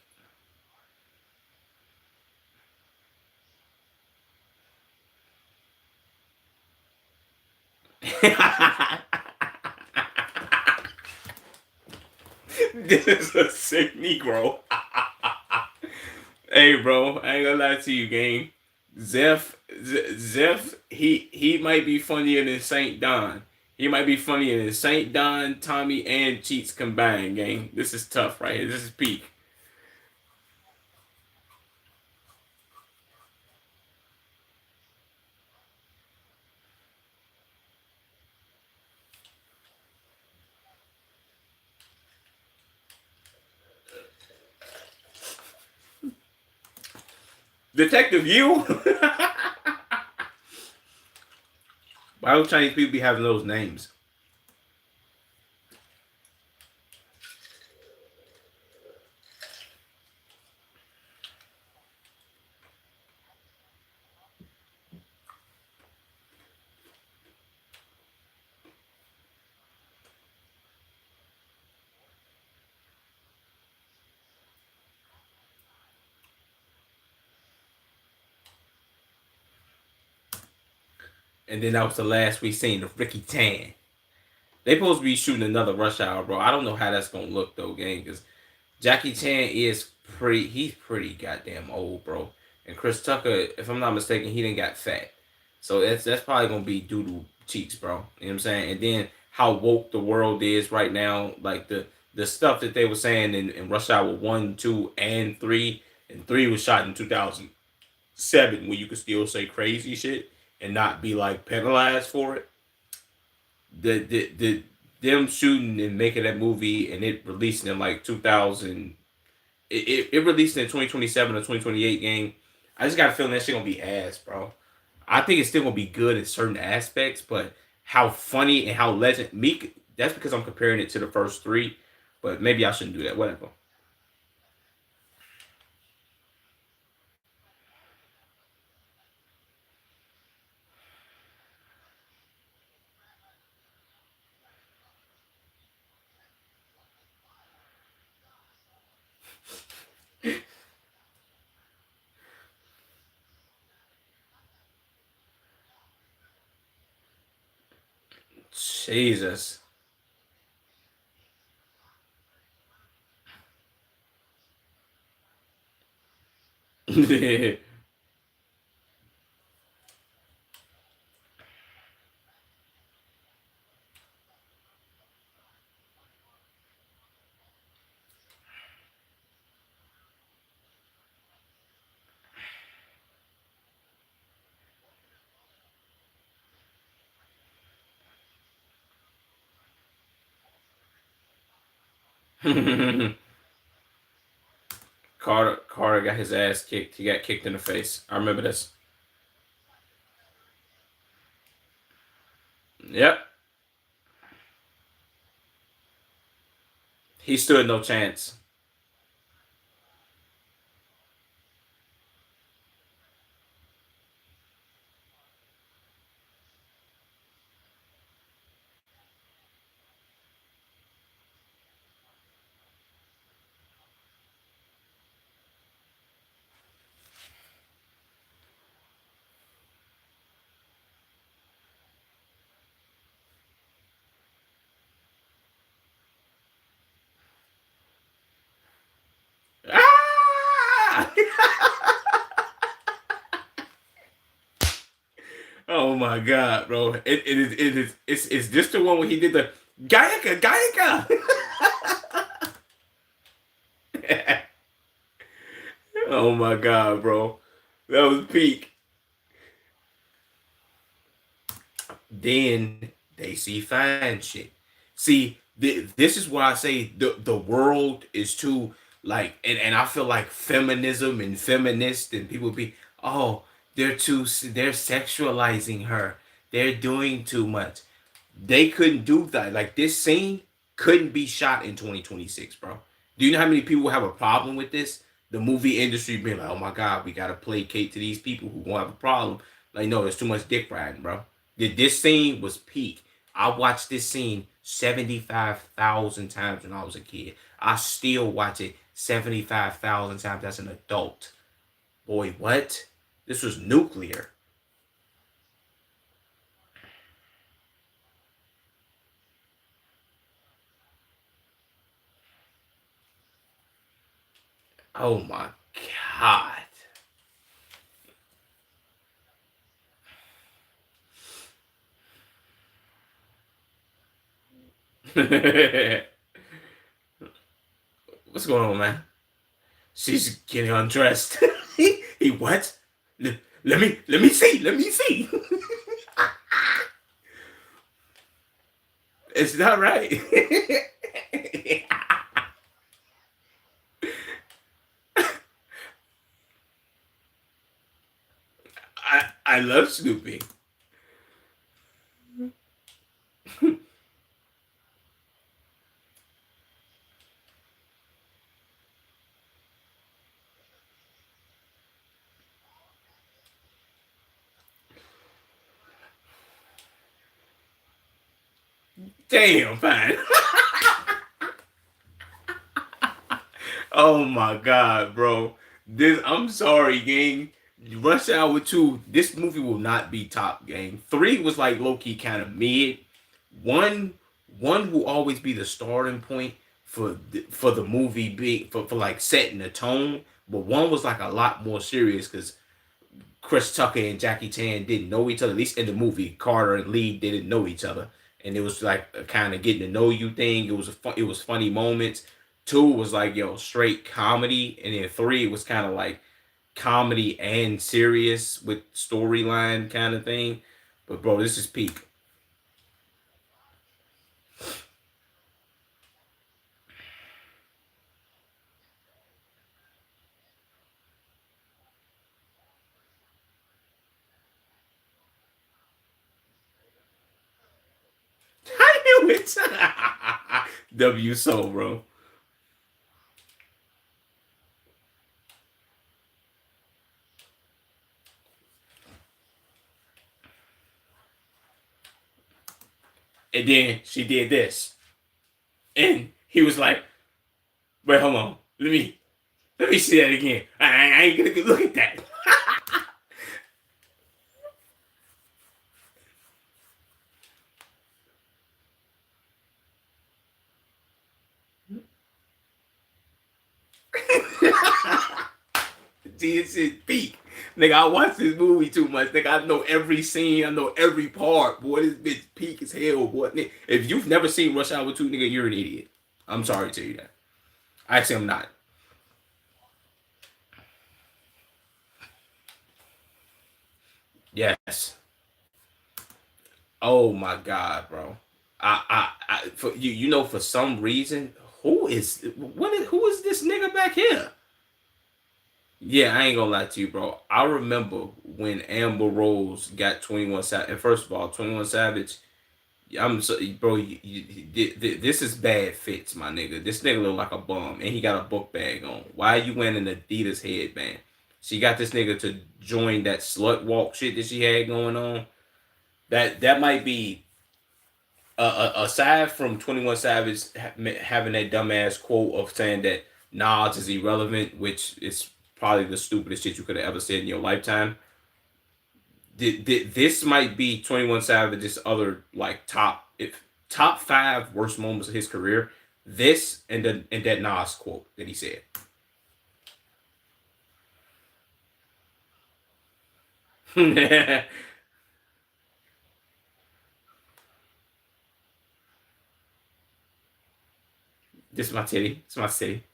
This is a sick Negro. Hey, bro, I ain't gonna lie to you, gang. Zeph, he might be funnier than Saint Don. He might be funnier than Saint Don, Tommy, and Cheats combined, gang. This is tough right here. This is peak. Detective You. Why do Chinese people be having those names? And then that was the last we seen of Ricky Tan. They supposed to be shooting another Rush Hour, bro. I don't know how that's gonna look though, gang, because Jackie Chan is pretty. He's pretty goddamn old, bro. And Chris Tucker, if I'm not mistaken, he didn't got fat. So that's probably gonna be doodle cheeks, bro. You know what I'm saying? And then how woke the world is right now, like the stuff that they were saying in Rush Hour 1, 2, and 3, and 3 was shot in 2007, where you could still say crazy shit and not be like penalized for it. The them shooting and making that movie and it releasing in like 2000, it released in 2027 or 2028 game. I just got a feeling that shit gonna be ass, bro. I think it's still gonna be good in certain aspects, but how funny and how legend Meek. That's because I'm comparing it to the first three, but maybe I shouldn't do that. Whatever. Jesus. Carter got his ass kicked. He got kicked in the face. I remember this. Yep. He stood no chance. Ah! Oh my god, bro! It's this the one where he did the Gaika Gaika. Oh my god, bro, that was peak. Then they see fine shit. See, this is why I say the world is too like, and I feel like feminism and feminists and people be, oh, they're sexualizing her. They're doing too much. They couldn't do that. Like this scene couldn't be shot in 2026, bro. Do you know how many people have a problem with this? The movie industry being like, oh my god, we gotta placate to these people who won't have a problem. Like, no, there's too much dick riding, bro. This scene was peak. I watched this scene 75,000 times when I was a kid. I still watch it 75,000 times as an adult. Boy, what? This was nuclear. Oh my god. What's going on, man? She's getting undressed. He what? Let me see. Let me see. It's not right. I love Snoopy. Damn, fine. Oh my god, bro. This I'm sorry, gang. Rush Hour 2, this movie will not be top, gang. 3 was like low key kind of mid. One one will always be the starting point for the movie being for like setting the tone. But one was like a lot more serious because Chris Tucker and Jackie Chan didn't know each other. At least in the movie, Carter and Lee didn't know each other, and it was like a kind of getting to know you thing. It was funny moments. Two was like straight comedy, and then three was kind of like comedy and serious with storyline kind of thing. But bro, this is peak. I knew it. W Soul, bro. And then she did this, and he was like, "Wait, hold on. Let me see that again. I ain't gonna look at that." See, it's his peak. Nigga, I watch this movie too much. Nigga, I know every scene. I know every part. Boy, this bitch peak as hell, boy. Nigga, if you've never seen Rush Hour 2, nigga, you're an idiot. I'm sorry to tell you that. Actually, I'm not. Yes. Oh my god, bro. For for some reason, who is this nigga back here? Yeah, I ain't gonna lie to you, bro. I remember when Amber Rose got 21 Savage. And first of all, 21 Savage, I'm so, bro. This is bad fits, my nigga. This nigga look like a bum, and he got a book bag on. Why are you wearing an Adidas headband? She got this nigga to join that slut walk shit that she had going on. That might be aside from 21 Savage having that dumbass quote of saying that Nas is irrelevant, which is probably the stupidest shit you could have ever said in your lifetime. This might be 21 Savage's other like top five worst moments of his career. This and that Nas quote that he said. This is my titty. It's my city.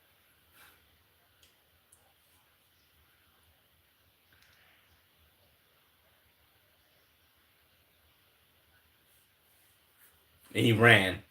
And he ran.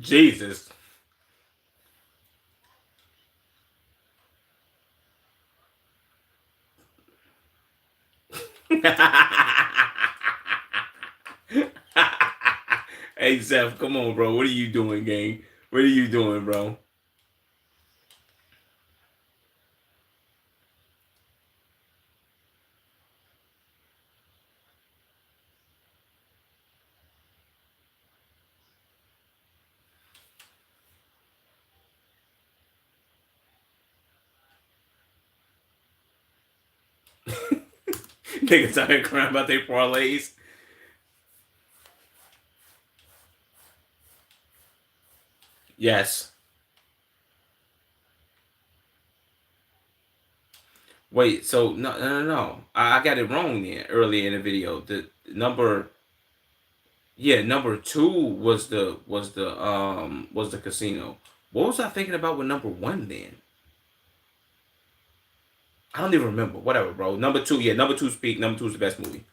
Jesus. Hey Zeph, come on, bro. What are you doing, gang? What are you doing, bro? Niggas out here crying about their parlays. Yes. Wait, so no. I got it wrong then earlier in the video. The number Yeah, number two was the casino. What was I thinking about with number one then? I don't even remember. Whatever, bro. Number two, yeah, number two's peak. Number two's the best movie.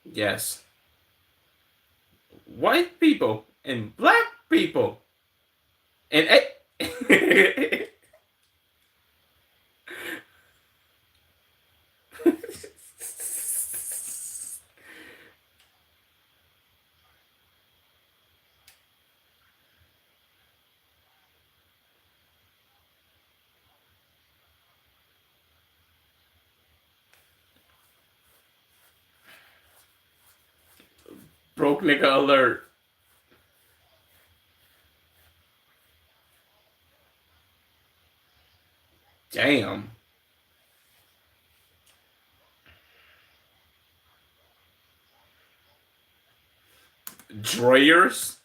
Yes. White people and black people and broke nigga alert. Damn. Drayers.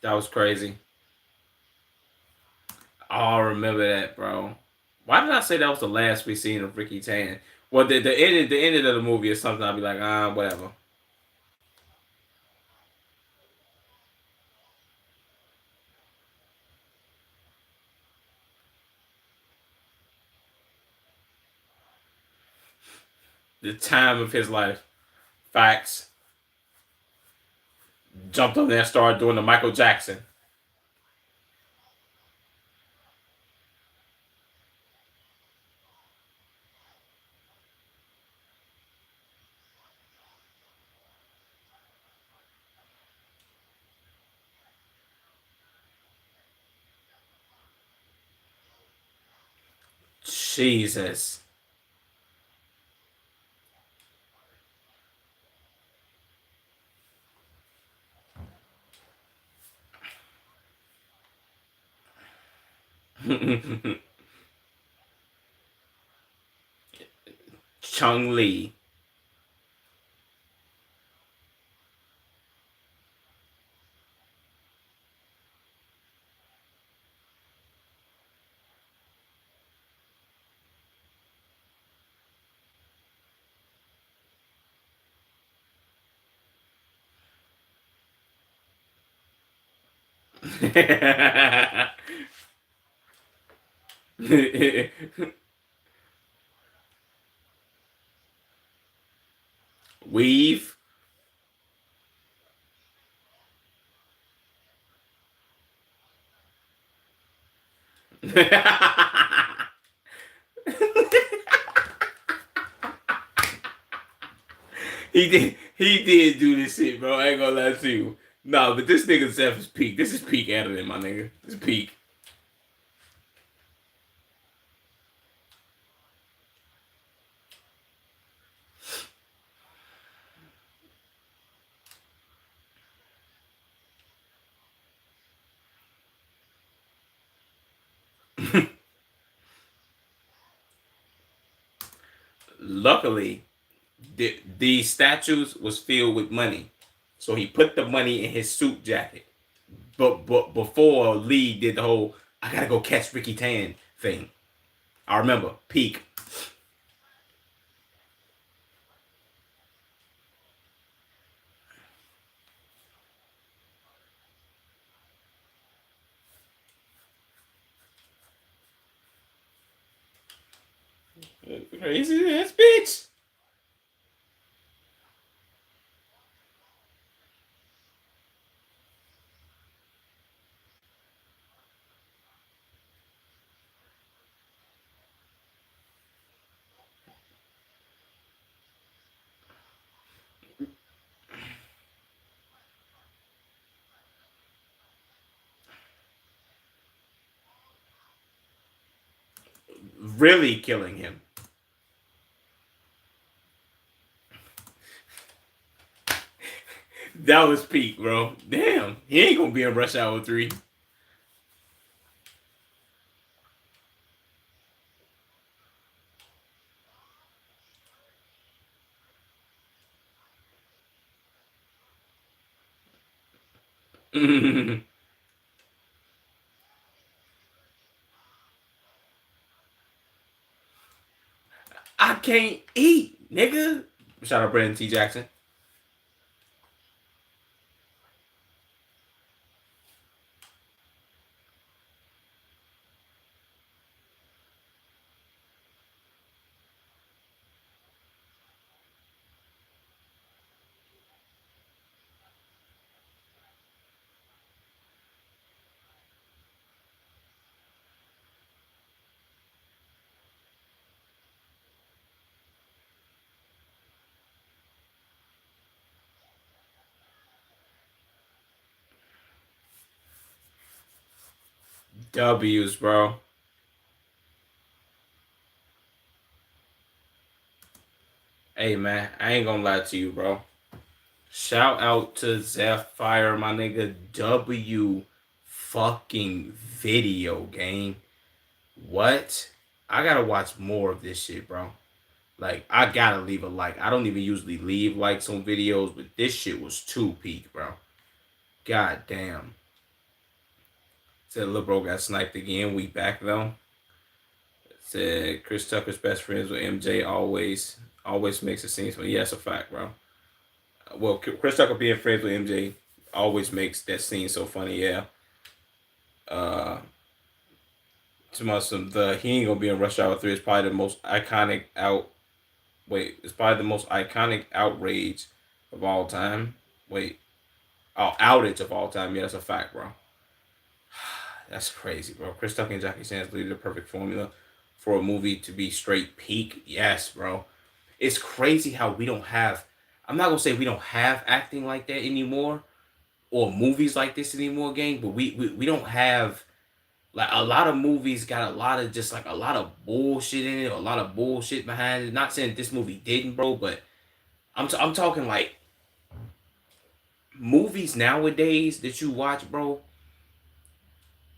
That was crazy. Oh, I remember that, bro. Why did I say that was the last we seen of Ricky Tan? Well, the ending of the movie is something I'll be like, whatever. The time of his life. Facts. Jumped on there and started doing the Michael Jackson. Jesus. Chung Lee. Weave. He did do this shit, bro. I ain't gonna lie to you. No, but this nigga Zeph is peak. This is peak editing, my nigga. This is peak. Luckily, these statues was filled with money. So he put the money in his suit jacket. But before Lee did the whole "I gotta go catch Ricky Tan" thing. I remember peak. Crazy ass bitch. Really killing him. That was peak, bro. Damn, he ain't gonna be in Rush Hour 3. I can't eat, nigga. Shout out Brandon T. Jackson. W's, bro. Hey, man, I ain't gonna lie to you, bro. Shout out to Zephyr, my nigga. W fucking video game. What? I gotta watch more of this shit, bro. Like, I gotta leave a like. I don't even usually leave likes on videos, but this shit was too peak, bro. God damn. Said little bro got sniped again. We back though. Said Chris Tucker's best friends with MJ always makes it seem so. Yeah, that's a fact, bro. Well, Chris Tucker being friends with MJ always makes that scene so funny. Yeah. Uh, to my some the he ain't gonna be in Rush Hour 3 is probably the most iconic out. Wait, it's probably the most iconic outrage of all time. Wait, oh, outage of all time. Yeah, that's a fact, bro. That's crazy, bro. Chris Tucker and Jackie Chan's lead the perfect formula for a movie to be straight peak. Yes, bro. It's crazy how we don't have. I'm not gonna say we don't have acting like that anymore, or movies like this anymore, gang. But we don't have like a lot of movies got a lot of just like a lot of bullshit in it, a lot of bullshit behind it. Not saying this movie didn't, bro, but I'm talking like movies nowadays that you watch, bro,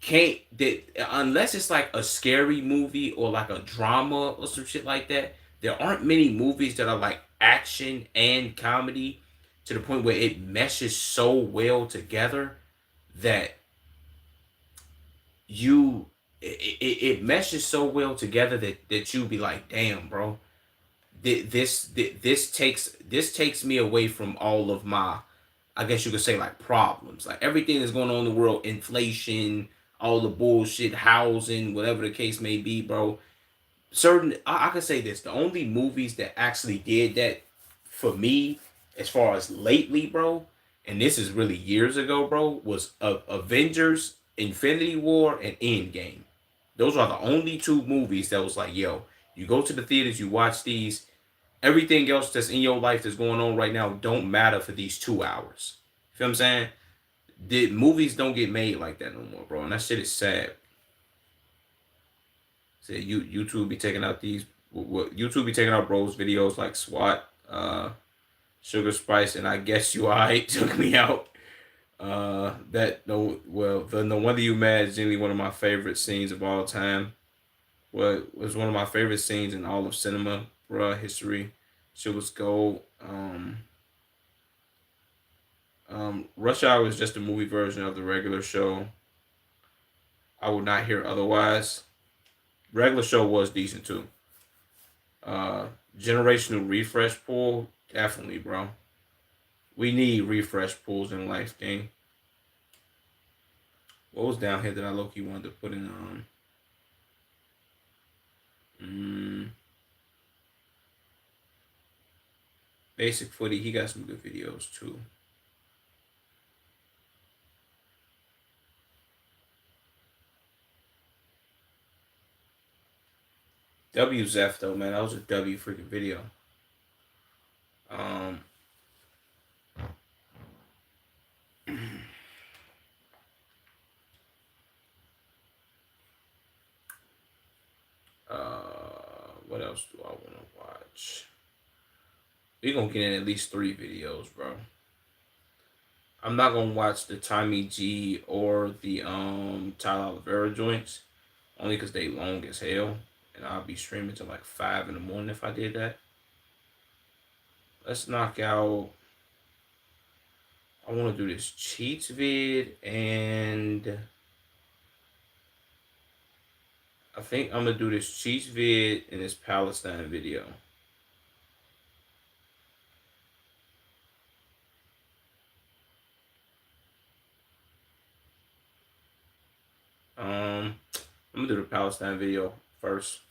can't that unless it's like a scary movie or like a drama or some shit like that. There aren't many movies that are like action and comedy to the point where it meshes so well together that you it meshes so well together that you be like, damn, bro, this takes me away from all of my, I guess you could say, like problems, like everything that's going on in the world, inflation, all the bullshit, housing, whatever the case may be, bro. Certain, I can say this: the only movies that actually did that for me, as far as lately, bro, and this is really years ago, bro, was Avengers, Infinity War, and Endgame. Those are the only two movies that was like, yo, you go to the theaters, you watch these. Everything else that's in your life that's going on right now don't matter for these 2 hours. You feel what I'm saying? The movies don't get made like that no more, bro, and that shit is sad. Say YouTube be taking out these. YouTube be taking out bros videos like SWAT, Sugar Spice, and I guess you alright took me out. That no, well, the No Wonder You Mad is generally one of my favorite scenes of all time. Well, it was one of my favorite scenes in all of cinema, bruh, history. Shit was gold. Rush Hour is just a movie version of the regular show. I would not hear otherwise. Regular show was decent too. Uh, Generational refresh pool, definitely, bro. We need refresh pools in life, gang. What was down here that I low key wanted to put in? Mm, Basic footy. He got some good videos too. W Zeph though, man, that was a W freaking video. Um, what else do I want to watch? We gonna get in at least 3 videos, bro. I'm not gonna watch the Tommy G or the Tyler Oliveira joints, only because they long as hell, and I'll be streaming till like 5 in the morning if I did that. Let's knock out. I want to do this cheats vid, and I think I'm gonna do this cheats vid and this Palestine video. I'm gonna do the Palestine video first.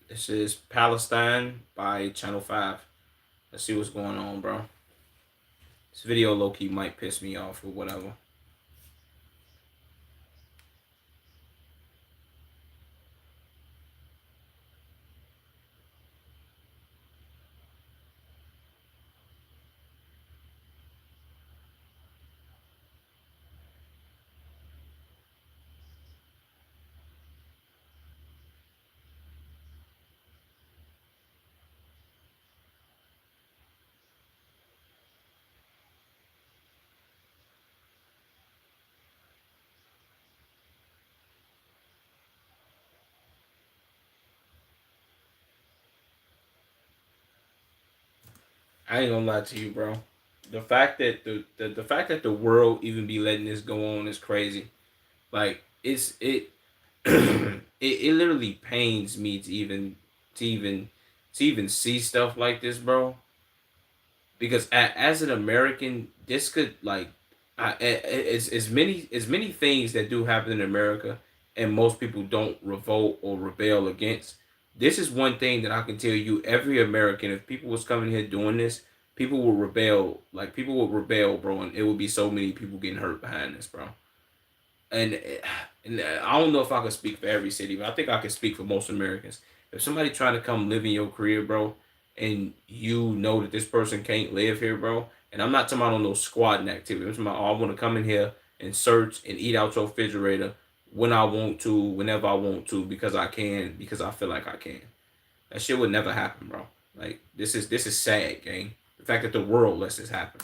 This is Palestine by Channel 5. Let's see what's going on, bro. This video low key might piss me off or whatever. I ain't gonna lie to you, bro. The fact that the fact that the world even be letting this go on is crazy. Like it literally pains me to even to even see stuff like this, bro. Because as an American, this could like as many things that do happen in America, and most people don't revolt or rebel against. This is one thing that I can tell you: every American, if people was coming here doing this, people would rebel. Like people would rebel, bro, and it would be so many people getting hurt behind this, bro. And and I don't know if I can speak for every city, but I think I can speak for most Americans. If somebody trying to come live in your career, bro, and you know that this person can't live here, bro, and I'm not talking about on those squatting activity. I'm talking about, oh, I want to come in here and search and eat out your refrigerator when I want to, whenever I want to, because I can, because I feel like I can. That shit would never happen, bro. Like this is sad, gang. The fact that the world lets this happen.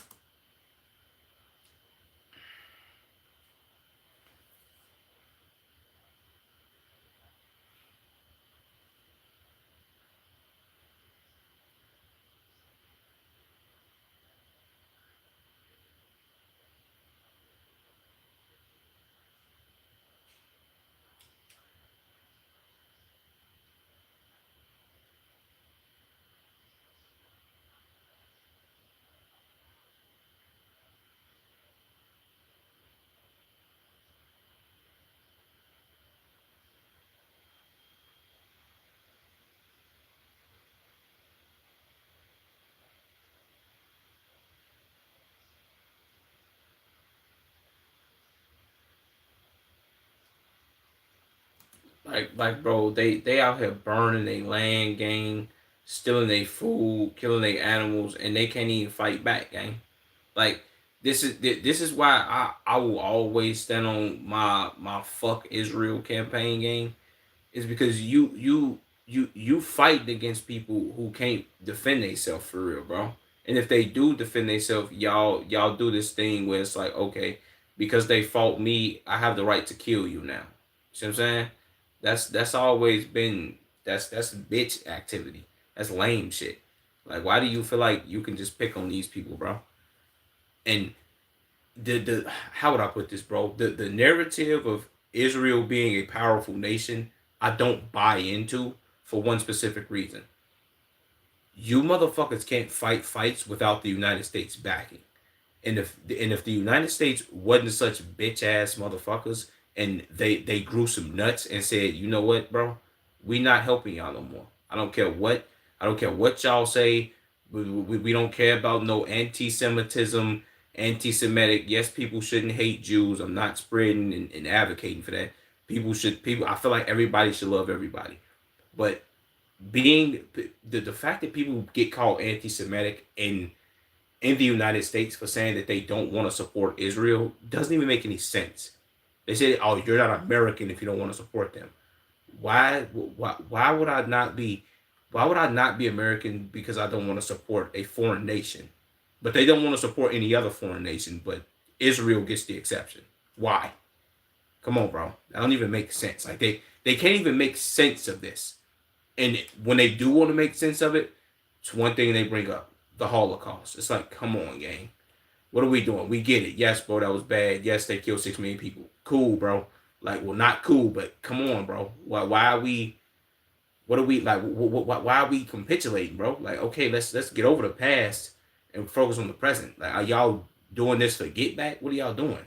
Like bro, they out here burning their land, gang, stealing their food, killing their animals, and they can't even fight back, gang. Like this is why I will always stand on my fuck Israel campaign, gang. Is because you fight against people who can't defend themselves for real, bro. And if they do defend themselves, y'all do this thing where it's like, okay, because they fought me, I have the right to kill you now. See what I'm saying? That's always been that's bitch activity. That's lame shit. Like, why do you feel like you can just pick on these people, bro? And the how would I put this, bro? The narrative of Israel being a powerful nation, I don't buy into for one specific reason. You motherfuckers can't fight fights without the United States backing. And if the United States wasn't such bitch ass motherfuckers and they grew some nuts and said, you know what, bro, we not helping y'all no more. I don't care what y'all say. We don't care about no anti-Semitism, anti-Semitic. Yes, people shouldn't hate Jews. I'm not spreading and advocating for that. People. I feel like everybody should love everybody, but being the fact that people get called anti-Semitic in the United States for saying that they don't want to support Israel doesn't even make any sense. They say, "Oh, you're not American if you don't want to support them." Why would I not be? Why would I not be American because I don't want to support a foreign nation? But they don't want to support any other foreign nation, but Israel gets the exception. Why? Come on, bro. That don't even make sense. Like they can't even make sense of this. And when they do want to make sense of it, it's one thing they bring up: the Holocaust. It's like, come on, gang. What are we doing? We get it. Yes, bro, that was bad. Yes, they killed 6 million people. Cool, bro. Like, well, not cool, but come on, bro. Why are we? What are we like? Why are we capitulating, bro? Like, okay, let's get over the past and focus on the present. Like, are y'all doing this for get back? What are y'all doing?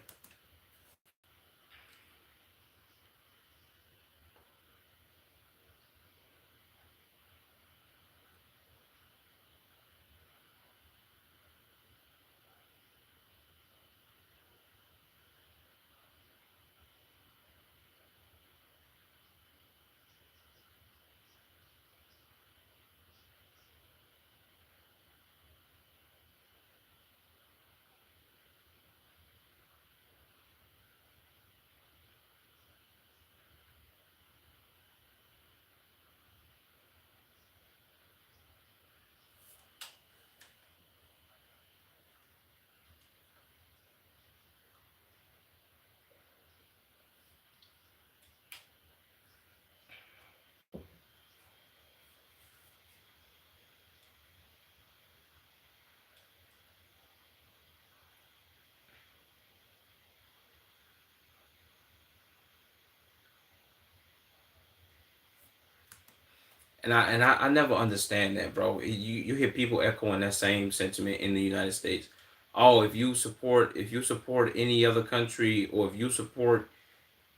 And I never understand that, bro. You hear people echoing that same sentiment in the United States. Oh, if you support any other country, or if you support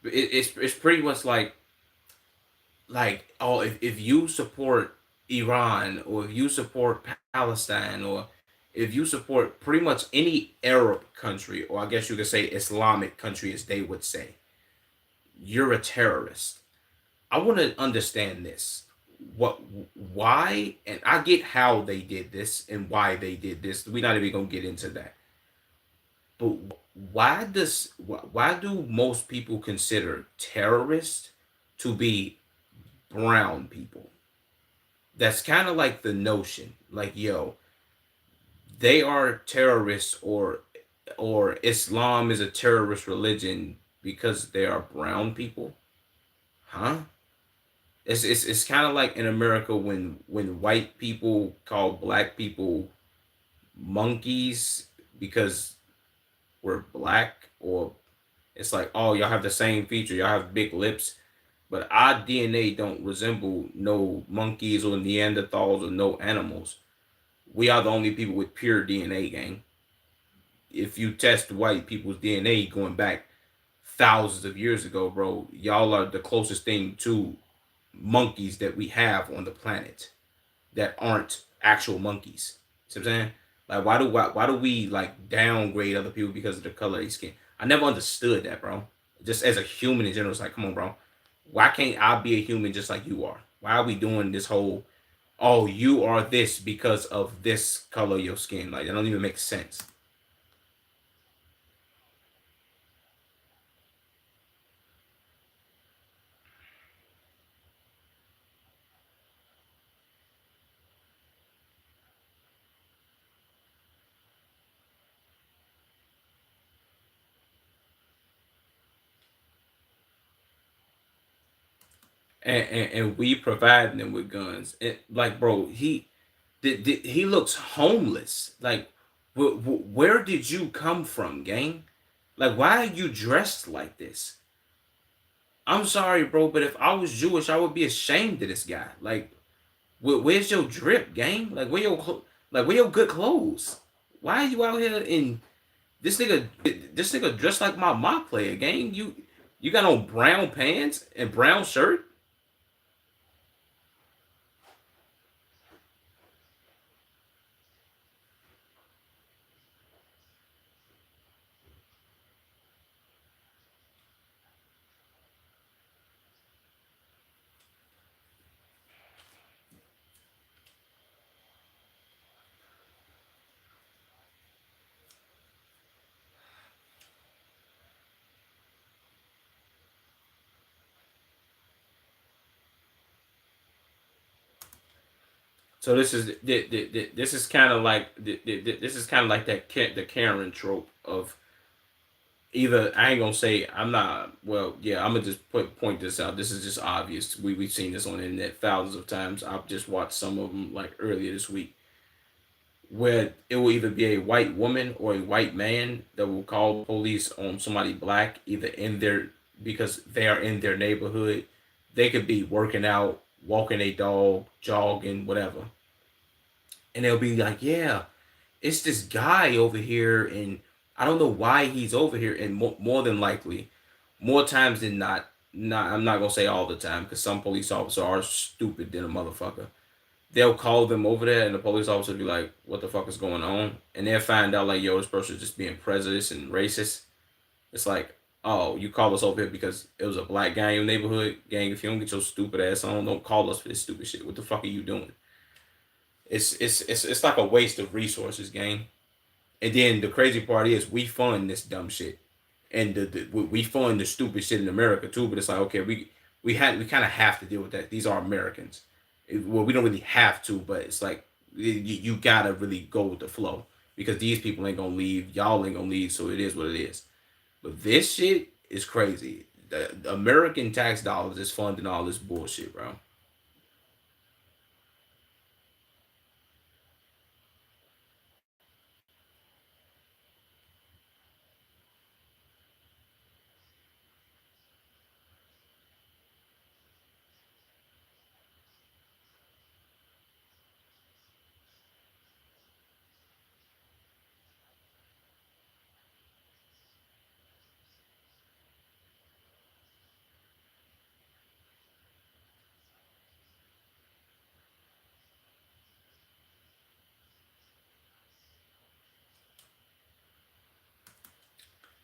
it's pretty much like, oh, if you support Iran, or if you support Palestine, or if you support pretty much any Arab country, or I guess you could say Islamic country as they would say, you're a terrorist. I want to understand this. What, why, and I get how they did this and why they did this. We're not even gonna get into that. But why do most people consider terrorists to be brown people? That's kind of like the notion, like, yo, they are terrorists, or Islam is a terrorist religion because they are brown people, huh? It's kind of like in America when white people call black people monkeys because we're black, or it's like, oh, y'all have the same feature, y'all have big lips, but our DNA don't resemble no monkeys or Neanderthals or no animals. We are the only people with pure DNA, gang. If you test white people's DNA going back thousands of years ago, bro, y'all are the closest thing to monkeys that we have on the planet that aren't actual monkeys. See what I'm saying? Like, why do we like downgrade other people because of the color of their skin? I never understood that, bro. Just as a human in general, it's like, come on, bro. Why can't I be a human just like you are? Why are we doing this whole, oh, you are this because of this color of your skin? Like, that don't even make sense. and we provide them with guns. Like, bro, he looks homeless. Like, where did you come from, gang? Like, why are you dressed like this? I'm sorry, bro, but if I was Jewish, I would be ashamed of this guy. Like, where's your drip, gang? Like, like where your good clothes? Why are you out here in this nigga? This nigga dressed like my mock player, gang. You got on brown pants and brown shirt. So this is kind of like this is kind of like the Karen trope of either I ain't gonna say I'm not well yeah I'm gonna just point this out. This is just obvious. We've seen this on the internet thousands of times. I've just watched some of them like earlier this week where it will either be a white woman or a white man that will call police on somebody black either in their because they are in their neighborhood. They could be working out, walking a dog, jogging, whatever, and they'll be like, "Yeah, it's this guy over here, and I don't know why he's over here." And more than likely, more times than not I'm not gonna say all the time because some police officers are stupid than a motherfucker. They'll call them over there, and the police officer will be like, "What the fuck is going on?" And they'll find out like, "Yo, this person is just being prejudiced and racist." It's like, "Oh, you call us over here because it was a black guy in your neighborhood, gang. If you don't get your stupid ass on, don't call us for this stupid shit. What the fuck are you doing?" It's like a waste of resources, gang. And then the crazy part is we fund this dumb shit, and we fund the stupid shit in America too. But it's like okay, we kind of have to deal with that. These are Americans. Well, we don't really have to, but it's like you gotta really go with the flow because these people ain't gonna leave. Y'all ain't gonna leave, so it is what it is. But this shit is crazy. The American tax dollars is funding all this bullshit, bro.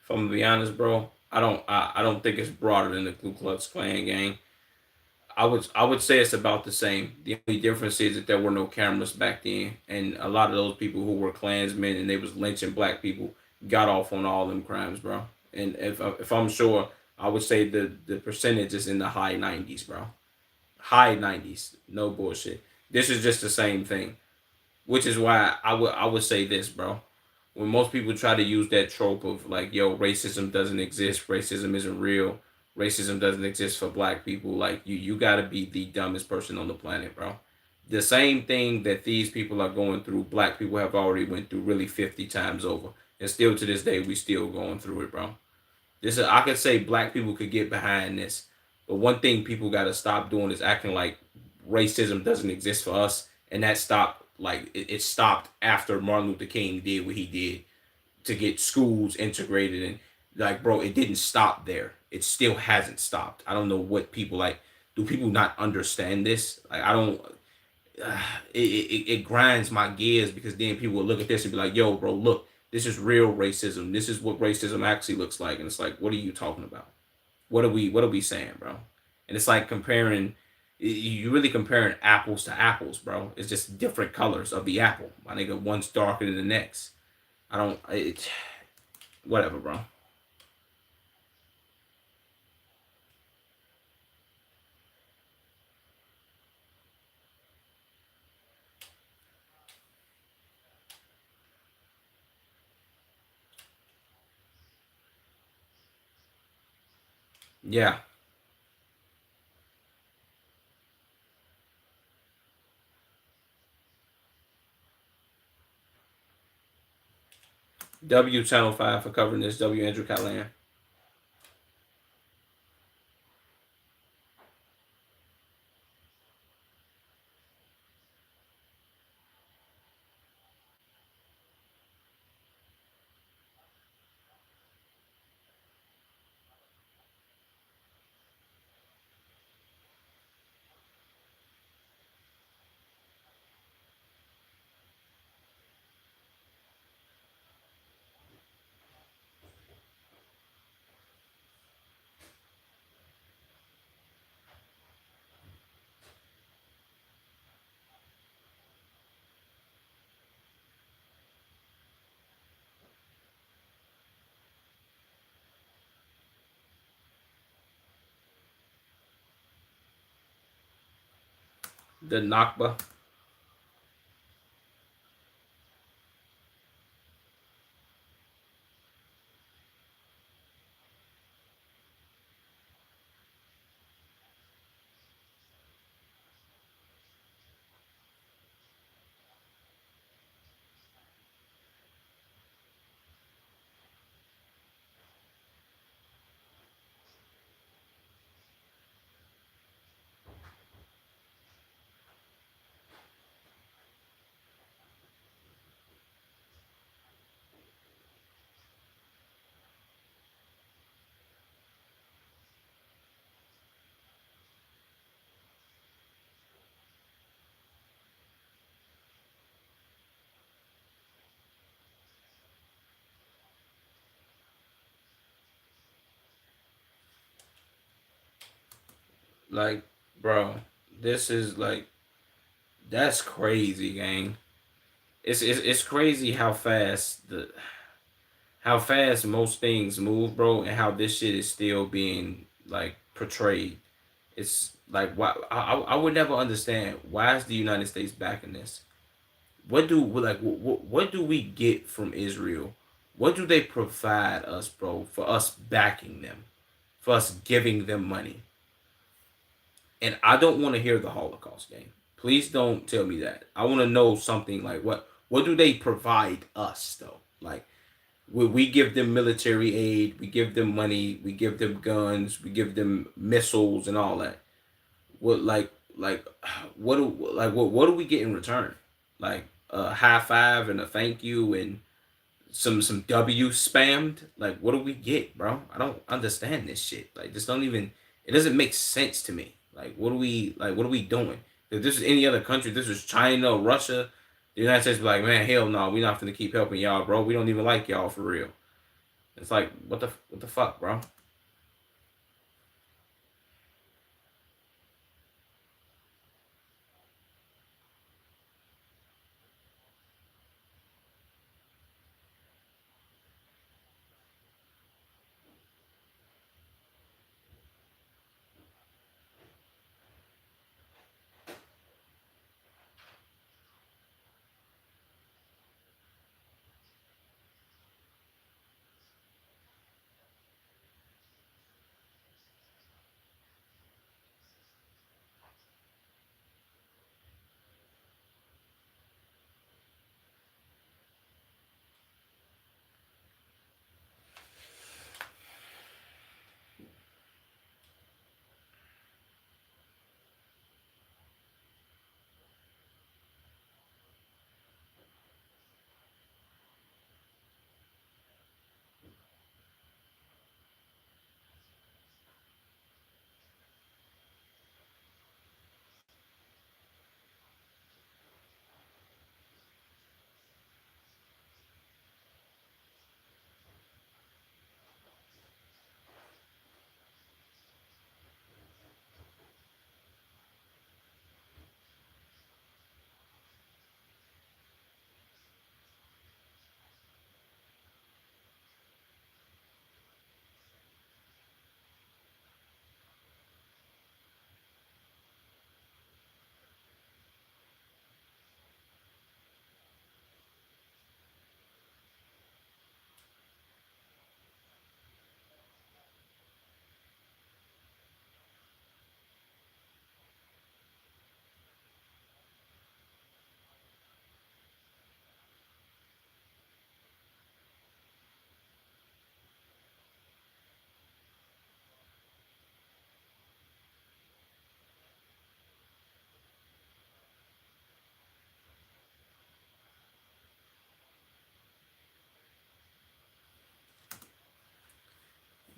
If I'm gonna be honest, bro, I don't think it's broader than the Ku Klux Klan gang. I would say it's about the same. The only difference is that there were no cameras back then, and a lot of those people who were Klansmen and they was lynching black people got off on all them crimes, bro. And if I'm sure, I would say the percentage is in the high 90s, bro. High 90s, no bullshit. This is just the same thing, which is why I would say this, bro. When most people try to use that trope of like, yo, racism doesn't exist, racism isn't real, racism doesn't exist for black people, like you gotta be the dumbest person on the planet, bro. The same thing that these people are going through, black people have already went through really 50 times over. And still to this day, we still going through it, bro. This is, I could say black people could get behind this. But one thing people gotta stop doing is acting like racism doesn't exist for us. And that stopped like it stopped after Martin Luther King did what he did to get schools integrated and like bro it didn't stop there, it still hasn't stopped. I don't know what people like, do people not understand this? Like I don't it grinds my gears because then people will look at this and be like, yo bro, look, this is real racism, this is what racism actually looks like. And it's like, what are you talking about? What are we saying, bro? And it's like comparing, you really comparing apples to apples, bro. It's just different colors of the apple, my nigga. One's darker than the next. I don't it, whatever, bro. Yeah. W Channel 5 for covering this. W Andrew Callahan. The Nakba. Like, bro, this is like that's crazy, gang. It's crazy how fast most things move, bro, and how this shit is still being like portrayed. It's like why I would never understand why is the United States backing this? What do we get from Israel? What do they provide us, bro, for us backing them, for us giving them money? And I don't want to hear the Holocaust game. Please don't tell me that. I want to know something like what do they provide us though? Like we give them military aid, we give them money, we give them guns, we give them missiles and all that. What like what do we get in return? Like a high five and a thank you and some W spammed. Like what do we get, bro? I don't understand this shit. Like this don't even it doesn't make sense to me. What are we doing? If this is any other country, this is China, Russia, the United States be like, man, hell no, we're not gonna keep helping y'all, bro. We don't even like y'all for real. It's like what the fuck, bro?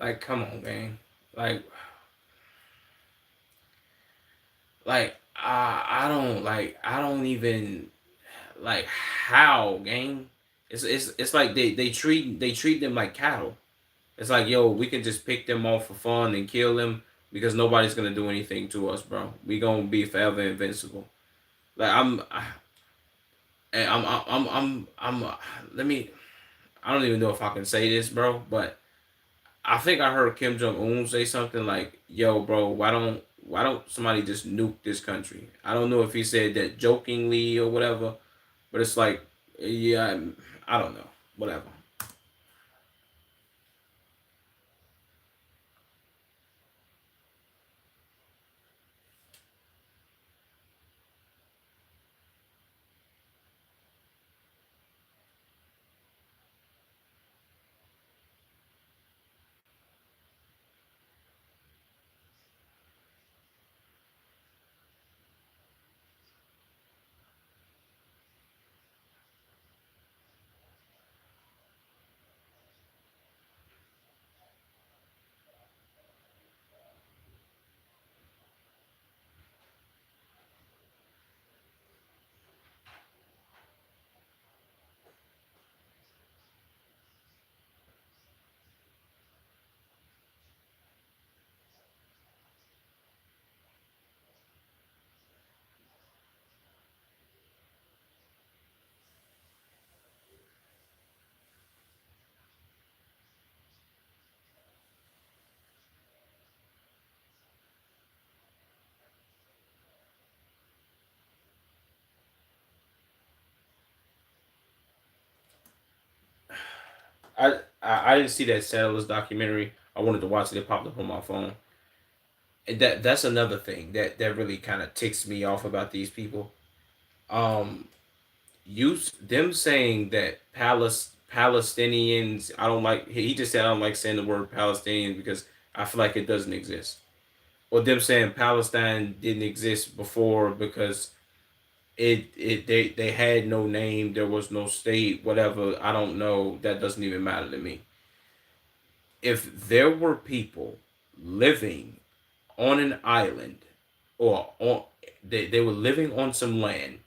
Like, come on, man. Like, I don't even like how, gang. It's like they treat them like cattle. It's like, yo, we can just pick them off for fun and kill them because nobody's gonna do anything to us, bro. We gonna be forever invincible. Like I'm. Let me. I don't even know if I can say this, bro, but I think I heard Kim Jong Un say something like, "Yo, bro, why don't somebody just nuke this country?" I don't know if he said that jokingly or whatever, but it's like, yeah, I don't know, whatever. I didn't see that Settlers documentary. I wanted to watch it. It popped up on my phone. And that's another thing that really kind of ticks me off about these people. Um, use them saying that Palestinians. I don't like. He just said I don't like saying the word Palestinian because I feel like it doesn't exist. Or them saying Palestine didn't exist before because they had no name, there was no state, whatever. I don't know. That doesn't even matter to me. If there were people living on an island or on they were living on some land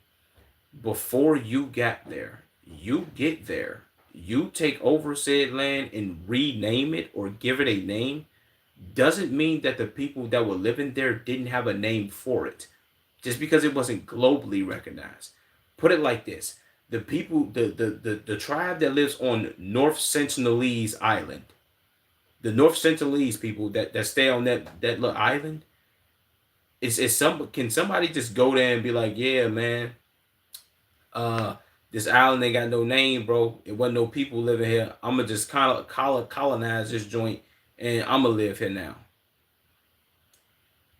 before you got there, you get there, you take over said land and rename it or give it a name, doesn't mean that the people that were living there didn't have a name for it just because it wasn't globally recognized. Put it like this: the people, the tribe that lives on North Sentinelese Island, the North Sentinelese people that stay on that little island, is some can somebody just go there and be like, yeah, man, uh, this island ain't got no name, bro. It wasn't no people living here. I'ma just kind of colonize this joint, and I'ma live here now.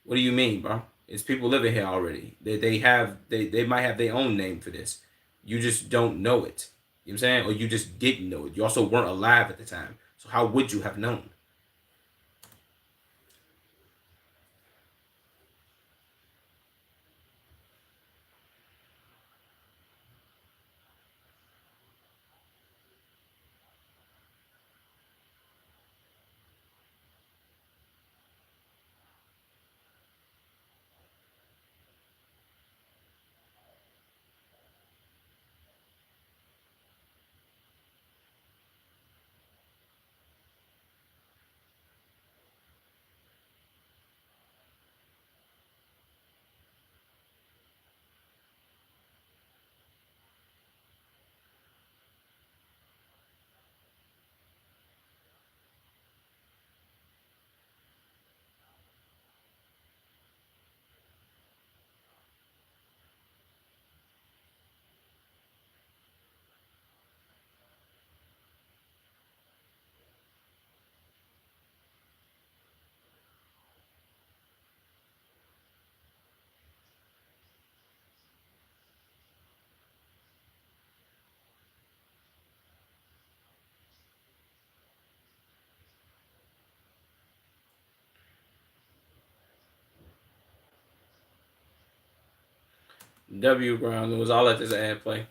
What do you mean, bro? It's people living here already. They might have their own name for this. You just don't know it. You know what I'm saying? Or you just didn't know it. You also weren't alive at the time. So how would you have known? W ground. It was all at this ad play.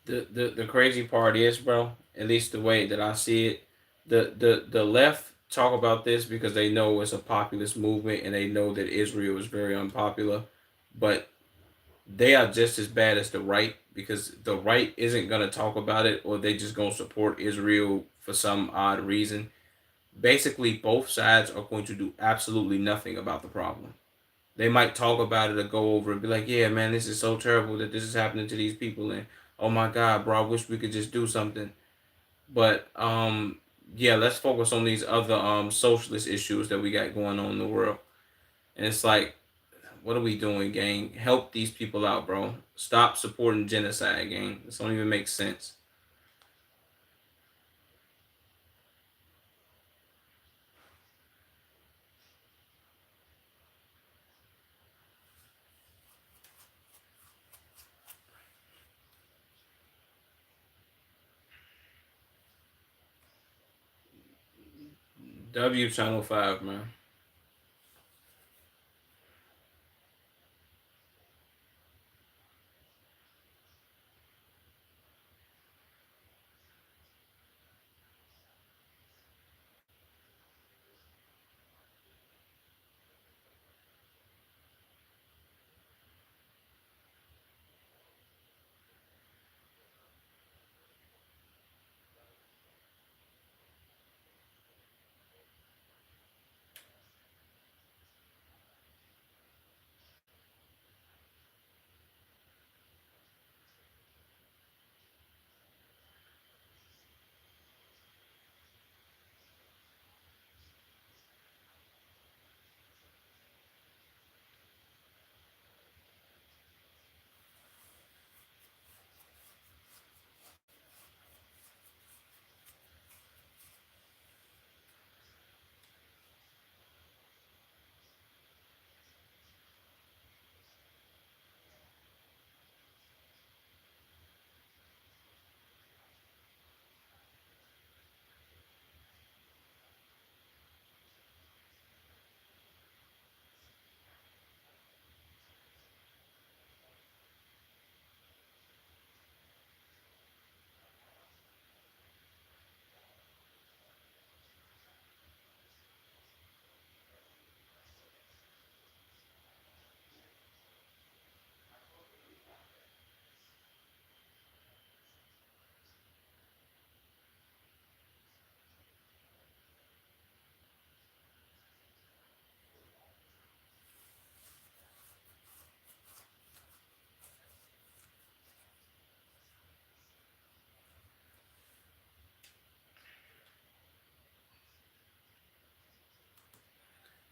The crazy part is, bro, at least the way that I see it, the left talk about this because they know it's a populist movement and they know that Israel is very unpopular, but they are just as bad as the right because the right isn't gonna talk about it or they just gonna support Israel for some odd reason. Basically, both sides are going to do absolutely nothing about the problem. They might talk about it or go over and be like, "Yeah, man, this is so terrible that this is happening to these people," and "Oh my God, bro, I wish we could just do something." But yeah, let's focus on these other socialist issues that we got going on in the world. And it's like, what are we doing, gang? Help these people out, bro. Stop supporting genocide, gang. This don't even make sense. W Channel 5, man.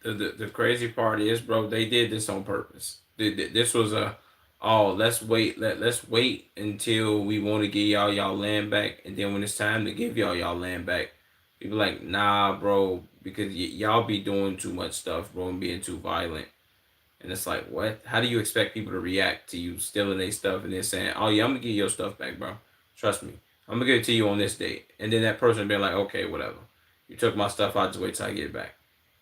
The crazy part is, bro, they did this on purpose. This was a, oh, let's wait until we want to give y'all land back, and then when it's time to give y'all land back, people like, nah, bro, because y'all be doing too much stuff, bro, and being too violent. And it's like, what? How do you expect people to react to you stealing their stuff and then saying, oh yeah, I'm gonna give you your stuff back, bro. Trust me, I'm gonna give it to you on this date, and then that person be like, okay, whatever. You took my stuff, I'll just wait till I get it back.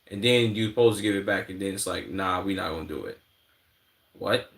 And then you supposed to give it back, and then it's like, nah, we not gonna do it. What?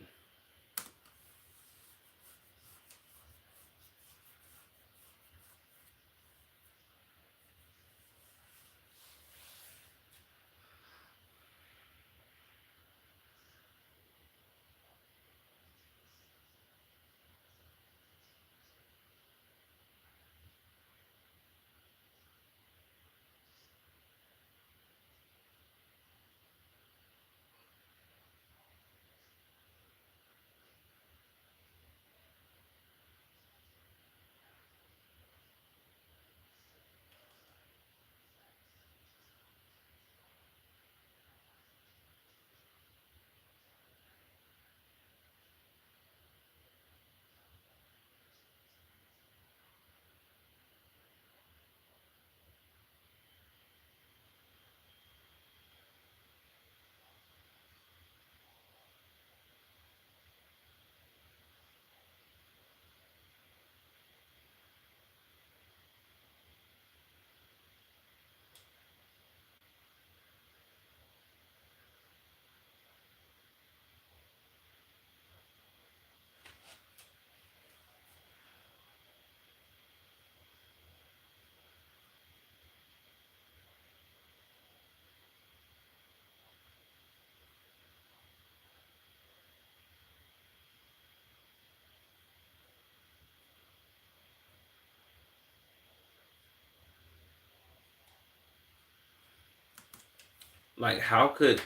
like how could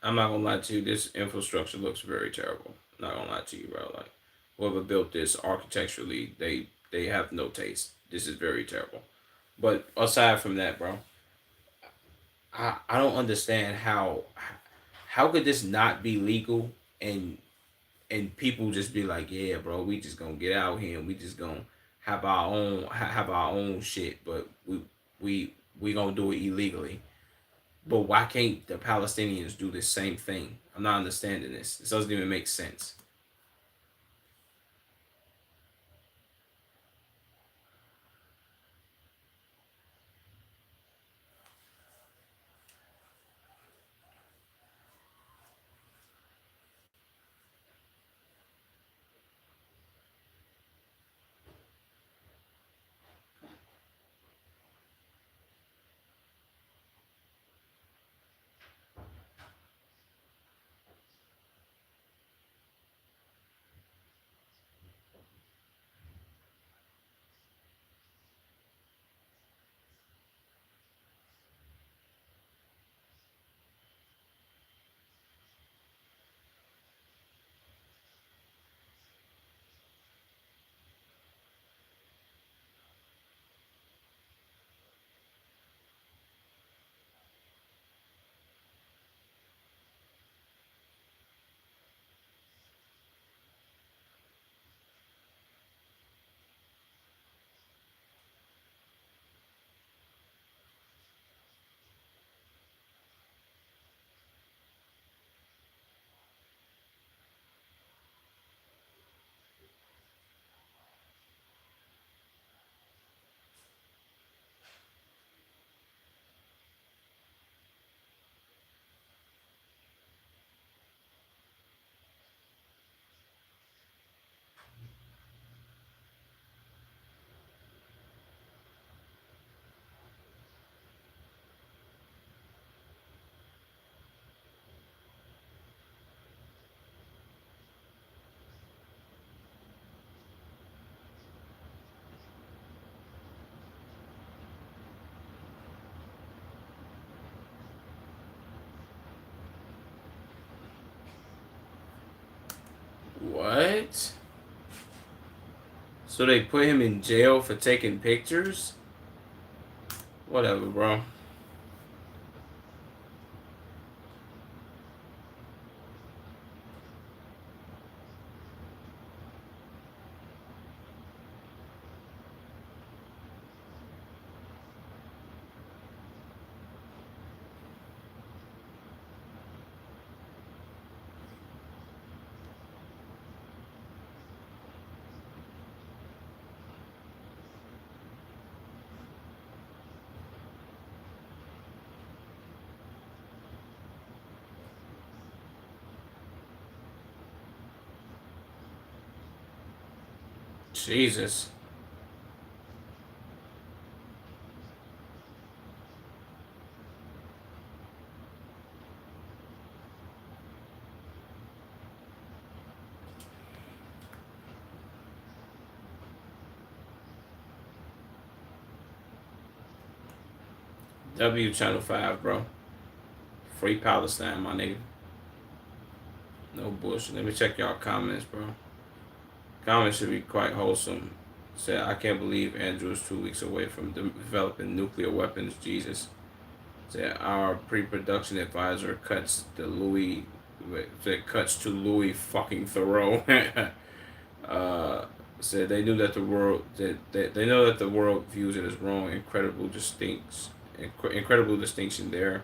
I'm not gonna lie to you, this infrastructure looks very terrible. Not gonna lie to you, bro. Like whoever built this architecturally, they have no taste. This is very terrible. But aside from that, bro, I don't understand how could this not be legal and people just be like, yeah, bro, we just gonna get out here and we just gonna have our own shit, but we gonna do it illegally. But why can't the Palestinians do the same thing? I'm not understanding this. This doesn't even make sense. What? So they put him in jail for taking pictures? Whatever, bro. Jesus. W Channel 5, bro. Free Palestine, my nigga. No bullshit. Let me check y'all comments, bro. Comments should be quite wholesome. Said, I can't believe Andrew is 2 weeks away from developing nuclear weapons. Jesus. Said, our pre-production advisor cuts the Louis. Said, cuts to Louis fucking Thoreau. uh, said they knew that the world that they know that the world views it as wrong. Incredible distinction there.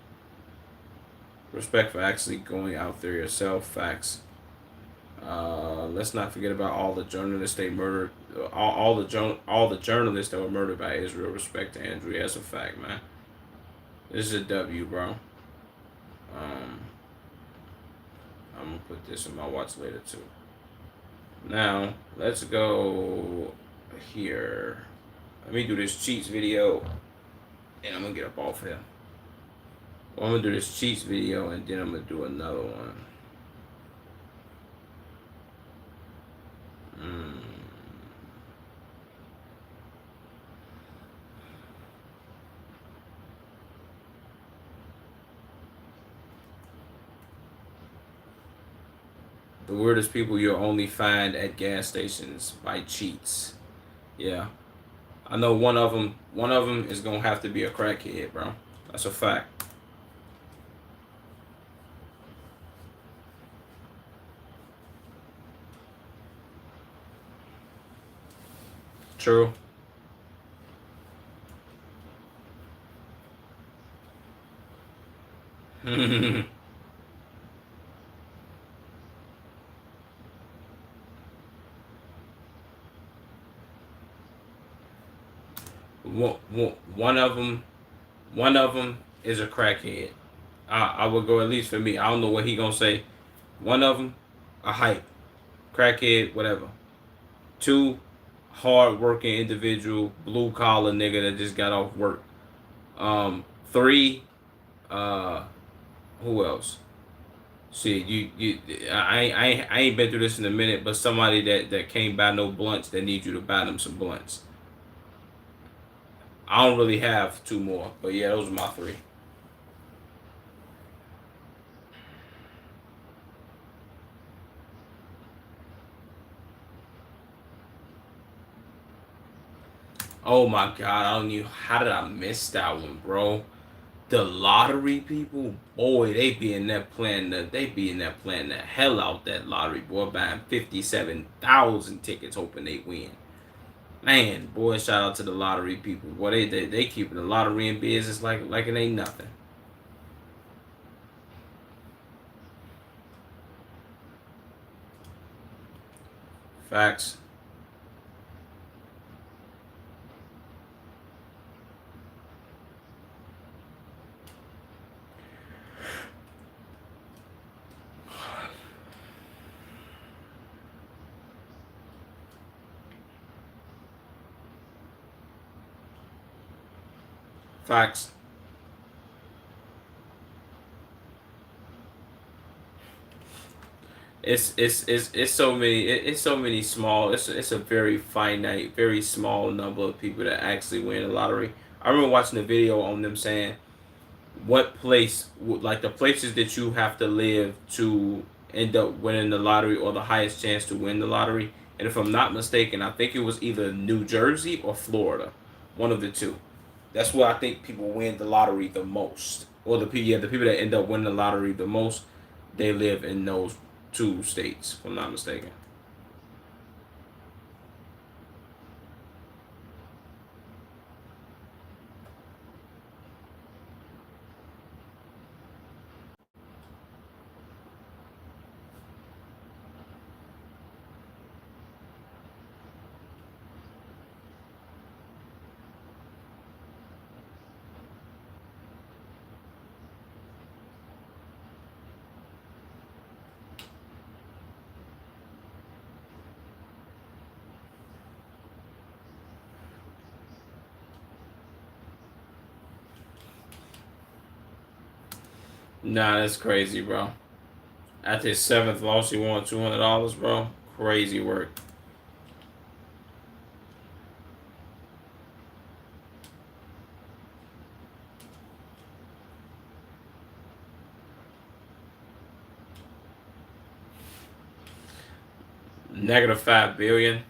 Respect for actually going out there yourself. Facts. Let's not forget about all the journalists they murdered. All the journalists that were murdered by Israel. Respect to Andrew. That's a fact, man. This is a W, bro. Um, I'm gonna put this in my watch later too. Now let's go here. Let me do this cheats video, and I'm gonna get up off here. Well, I'm gonna do this cheats video, and then I'm gonna do another one. Mm. The weirdest people you'll only find at gas stations by cheats. Yeah, I know one of them. One of them is gonna have to be a crackhead, bro. That's a fact. True. One of them. One of them is a crackhead. I would go, at least for me. I don't know what he gonna say. One of them, a hype, crackhead, whatever. Two, hard working individual, blue collar nigga that just got off work. Three, uh, who else? Shit, I ain't been through this in a minute, but somebody that can't buy no blunts that need you to buy them some blunts. I don't really have two more, but yeah, those are my three. Oh my god, I don't even. How did I miss that one, bro? The lottery people, boy, they be in there playing the hell out that lottery, boy, buying 57,000 tickets hoping they win. Man, boy, shout out to the lottery people. Boy, they keeping the lottery in business like it ain't nothing. Facts. Facts. It's so many it's so many small, it's a very finite, very small number of people that actually win the lottery. I remember watching a video on them saying what place, like the places that you have to live to end up winning the lottery or the highest chance to win the lottery. And if I'm not mistaken, I think it was either New Jersey or Florida, one of the two. That's where I think people win the lottery the most, or the people that end up winning the lottery the most, they live in those two states. If I'm not mistaken. Nah, that's crazy, bro. After his seventh loss, he won $200, bro. Crazy work. Negative 5 billion.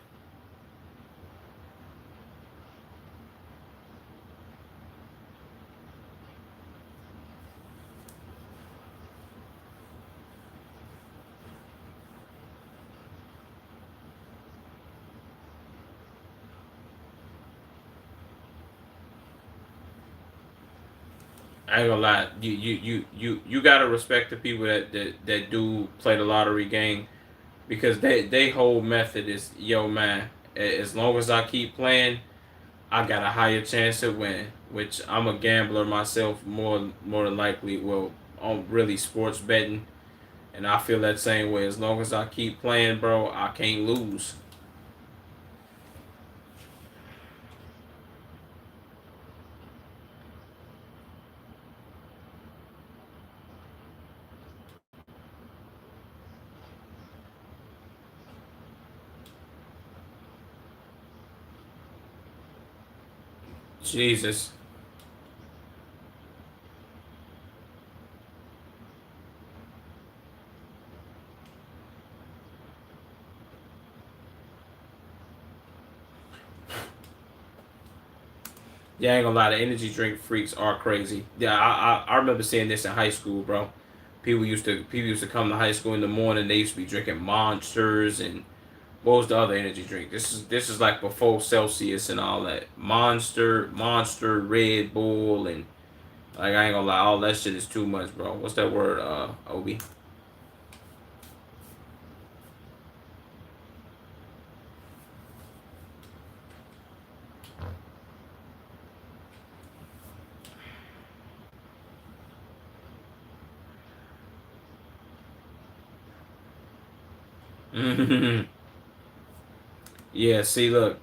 I ain't gonna lie. You gotta respect the people that do play the lottery game, because they whole method is, yo man, as long as I keep playing, I got a higher chance of winning. Which I'm a gambler myself, more than likely. Well, on really sports betting, and I feel that same way. As long as I keep playing, bro, I can't lose. Jesus. Yeah, I ain't gonna lie, the energy drink freaks are crazy. Yeah, I remember seeing this in high school, bro. People used to come to high school in the morning. They used to be drinking Monsters and what was the other energy drink? This is like before Celsius and all that. Monster, Red Bull, and like I ain't gonna lie, all that shit is too much, bro. What's that word, Obi? Yeah, see, look,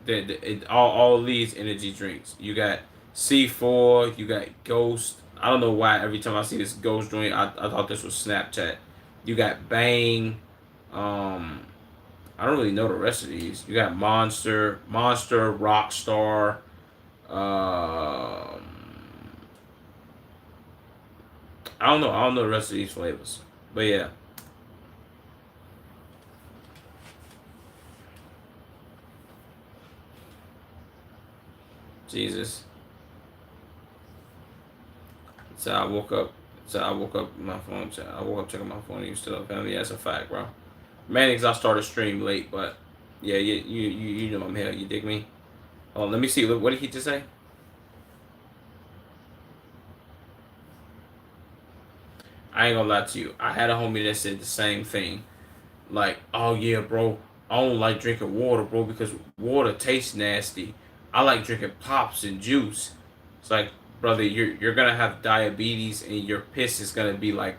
all these energy drinks. You got C4, you got Ghost. I don't know why every time I see this Ghost drink, I thought this was Snapchat. You got Bang. Um, I don't really know the rest of these. You got Monster, Rockstar. Um, I don't know. I don't know the rest of these flavors. But yeah, Jesus. So I woke up. So I woke up my phone. I woke up checking my phone. And you still up, family? Yeah, that's a fact, bro. Mannix, I started stream late, but yeah, you know I'm here. You dig me? Oh, let me see. What did he just say? I ain't gonna lie to you. I had a homie that said the same thing. Like, oh yeah, bro, I don't like drinking water, bro, because water tastes nasty. I like drinking pops and juice. It's like, brother, you're gonna have diabetes and your piss is gonna be like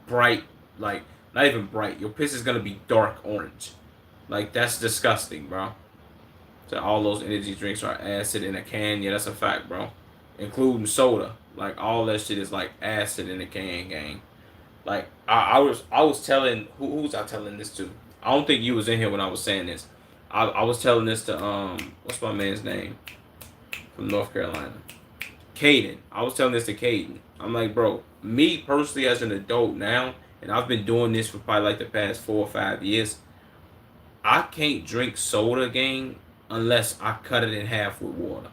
bright, like not even bright. Your piss is gonna be dark orange. Like that's disgusting, bro. So all those energy drinks are acid in a can. Yeah, that's a fact, bro. Including soda. Like all that shit is like acid in a can, gang. Like I was telling who was I telling this to? I don't think you was in here when I was saying this. I was telling this to what's my man's name from North Carolina? Caden. I was telling this to Caden. I'm like, bro, me personally as an adult now, and I've been doing this for probably like the past 4 or 5 years. I can't drink soda, gang, unless I cut it in half with water.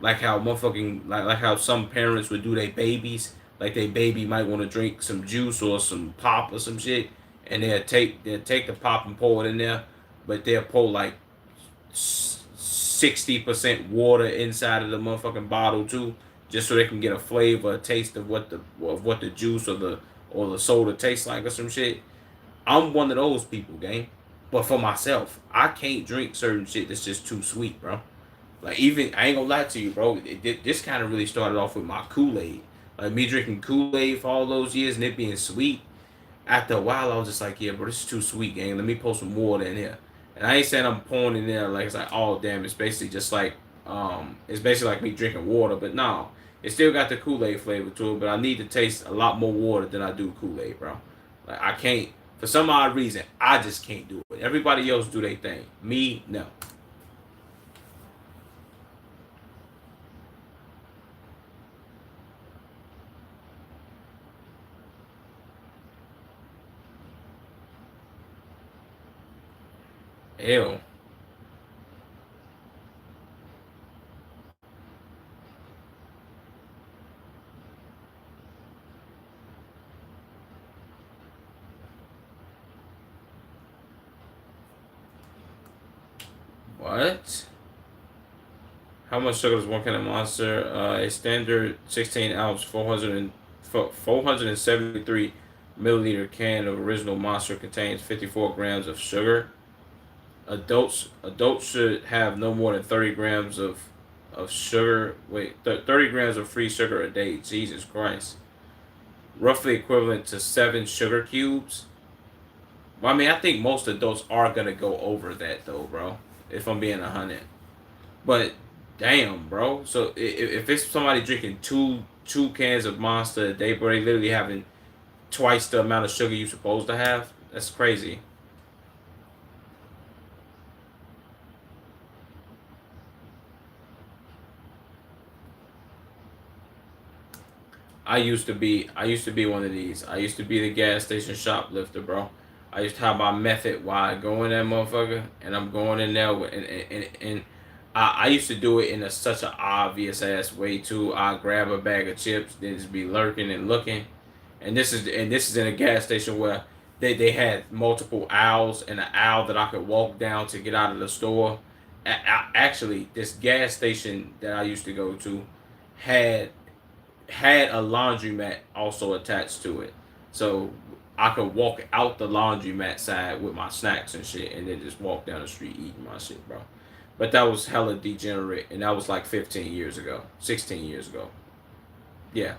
Like how motherfucking like how some parents would do their babies. Like their baby might want to drink some juice or some pop or some shit, and they'll take the pop and pour it in there, but they'll pour like 60% water inside of the motherfucking bottle too, just so they can get a flavor, a taste of what the juice or the soda tastes like or some shit. I'm one of those people, gang. But for myself, I can't drink certain shit that's just too sweet, bro. Like even I ain't gonna lie to you, bro. This kind of really started off with my Kool Aid. Like me drinking Kool Aid for all those years and it being sweet. After a while, I was just like, yeah, bro, this is too sweet, gang. Let me pour some water in here. And I ain't saying I'm pouring in there like it's like, oh damn, it's basically just like it's basically like me drinking water, but no, it still got the Kool Aid flavor to it. But I need to taste a lot more water than I do Kool Aid, bro. Like I can't, for some odd reason, I just can't do it. Everybody else do their thing. Me, no. Ew. What? How much sugar does one can of Monster? A standard 16 ounce, 473 milliliter can of original Monster contains 54 grams of sugar. Adults should have no more than 30 grams of sugar. Wait, 30 grams of free sugar a day. Jesus Christ, roughly equivalent to 7 sugar cubes. Well, I mean, I think most adults are gonna go over that though, bro. If I'm being 100. But damn, bro. So if it's somebody drinking two cans of Monster a day, bro, they literally having twice the amount of sugar you supposed to have. That's crazy. I used to be one of these. I used to be the gas station shoplifter, bro. I used to have my method while I go in that motherfucker, and I'm going in there with, and I used to do it in such an obvious ass way too. I grab a bag of chips, then just be lurking and looking. And this is in a gas station where they had multiple aisles and an aisle that I could walk down to get out of the store. Actually, this gas station that I used to go to had had a laundromat also attached to it. So I could walk out the laundromat side with my snacks and shit and then just walk down the street eating my shit, bro. But that was hella degenerate and that was like 15 years ago, 16 years ago. Yeah.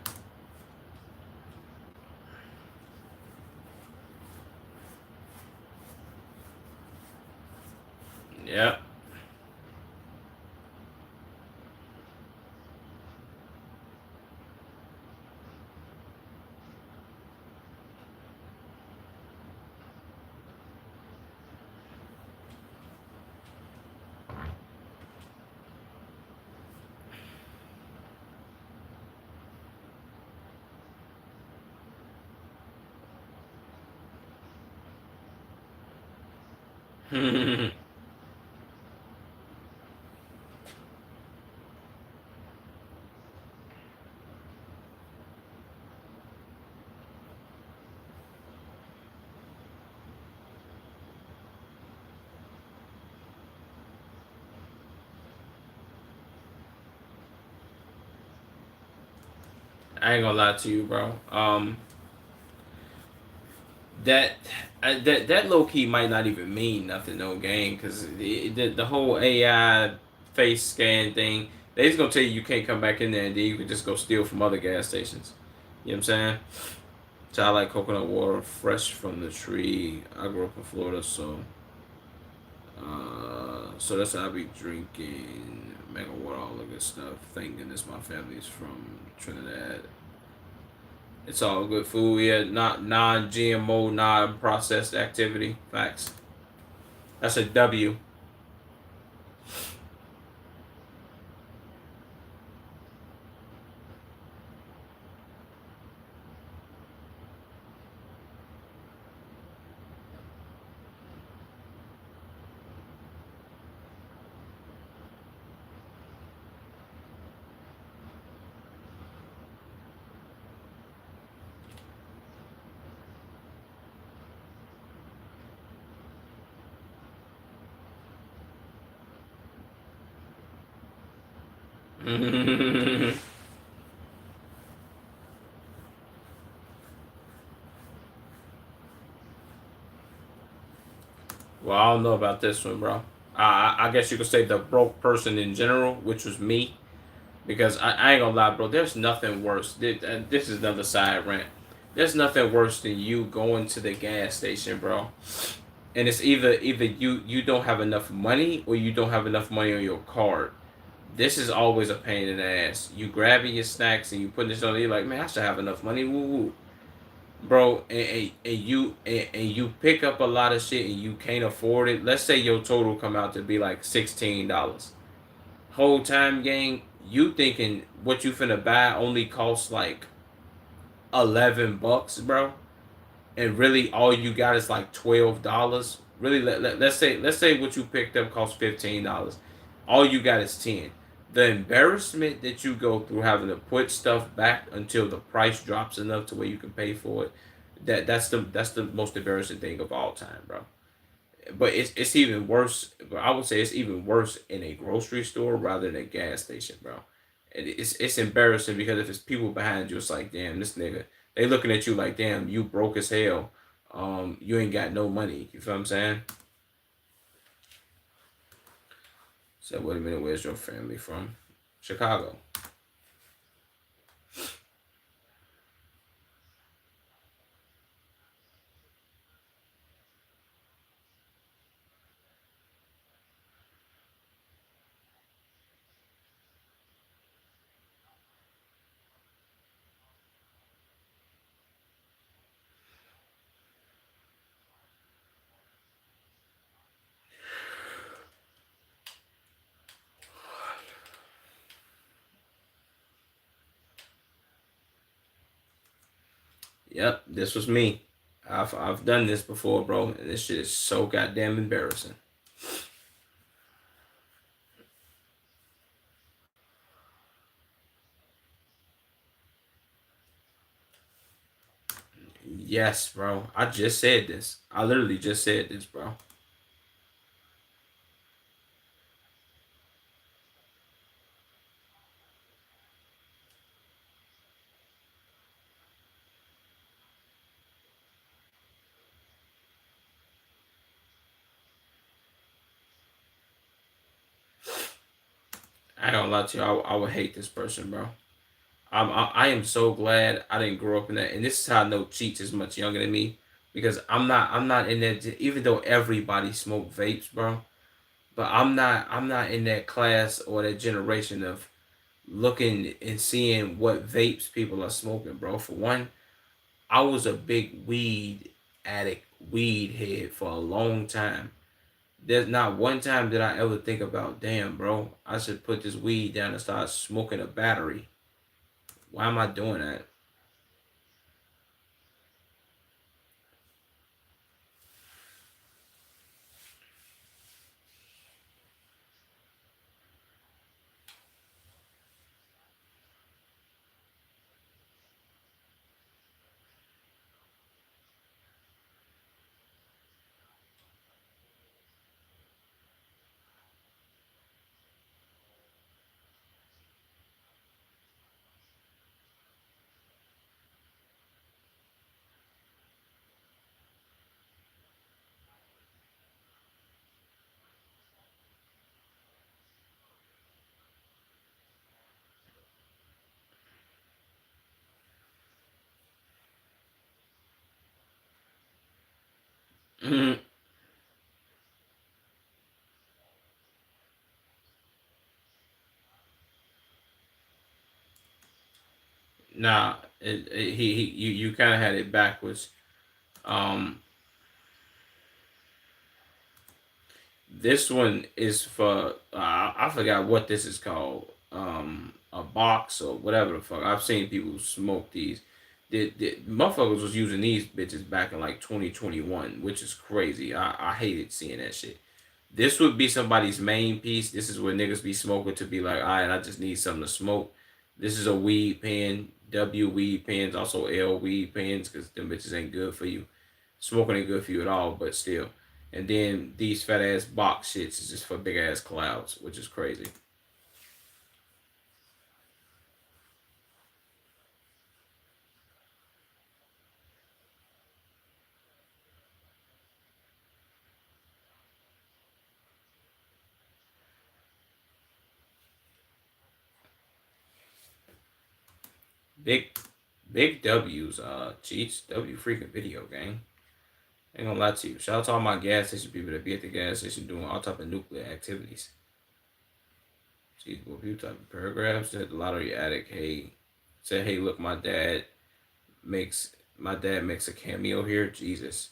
Yeah. I ain't gonna lie to you, bro. That that low key might not even mean nothing, no game, because the whole AI face scan thing, they just gonna tell you can't come back in there, and then you can just go steal from other gas stations. You know what I'm saying? So I like coconut water, fresh from the tree. I grew up in Florida, so that's how I be drinking mango water, all the good stuff. Thank goodness my family's from Trinidad. It's all good food. Yeah, not non-GMO, non-processed activity. Facts. That's a W. Well, I don't know about this one, bro. I guess you could say the broke person in general, which was me, because I ain't gonna lie, bro. There's nothing worse. This is another side rant. There's nothing worse than you going to the gas station, bro, and it's either you don't have enough money or you don't have enough money on your card. This is always a pain in the ass. You grabbing your snacks and you putting this on. You're like, man, I should have enough money. Woo woo, bro. And you pick up a lot of shit and you can't afford it. Let's say your total come out to be like $16. Whole time, gang, you thinking what you finna buy only costs like $11, bro, and really all you got is like $12. Really, let's say what you picked up cost $15. All you got is 10. The embarrassment that you go through having to put stuff back until the price drops enough to where you can pay for it. That's the most embarrassing thing of all time, bro. But it's even worse. I would say it's even worse in a grocery store rather than a gas station, bro. And it's embarrassing because if it's people behind you, it's like, damn, this nigga. They looking at you like, damn, you broke as hell. You ain't got no money. You feel what I'm saying? So wait a minute, where's your family from? Chicago. Yep, this was me. I've done this before, bro, and this shit is so goddamn embarrassing. Yes, bro. I just said this. I literally just said this, bro. I ain't gonna lie to you. I would hate this person, bro. I am so glad I didn't grow up in that. And this is how I know Cheats is much younger than me because I'm not in that. Even though everybody smoke vapes, bro, but I'm not in that class or that generation of looking and seeing what vapes people are smoking, bro. For one, I was a big weed addict, weed head for a long time. There's not one time did I ever think about, damn, bro, I should put this weed down and start smoking a battery. Why am I doing that? Nah, you kind of had it backwards. Um, this one is for I forgot what this is called. A box or whatever the fuck. I've seen people smoke these. The motherfuckers was using these bitches back in like 2021, which is crazy. I hated seeing that shit. This would be somebody's main piece. This is where niggas be smoking to be like, all right, I just need something to smoke. This is a weed pen, W weed pens, also L weed pens, because them bitches ain't good for you. Smoking ain't good for you at all, but still. And then these fat ass box shits is just for big ass clouds, which is crazy. Big, big W's, cheats, W freaking video game. Ain't gonna lie to you. Shout out to all my gas station people that be at the gas station doing all type of nuclear activities. See, what people type of paragraphs said the lottery addict, hey, said, hey, look, my dad makes a cameo here. Jesus.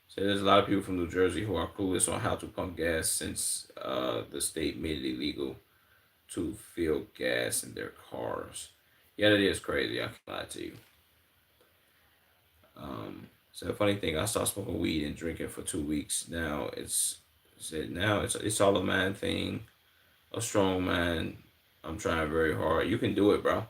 So there's a lot of people from New Jersey who are clueless on how to pump gas since the state made it illegal to fill gas in their cars. Yeah, that is crazy. I can't lie to you. So the funny thing, I stopped smoking weed and drinking for 2 weeks. Now it's all a man thing, a strong man. I'm trying very hard. You can do it, bro.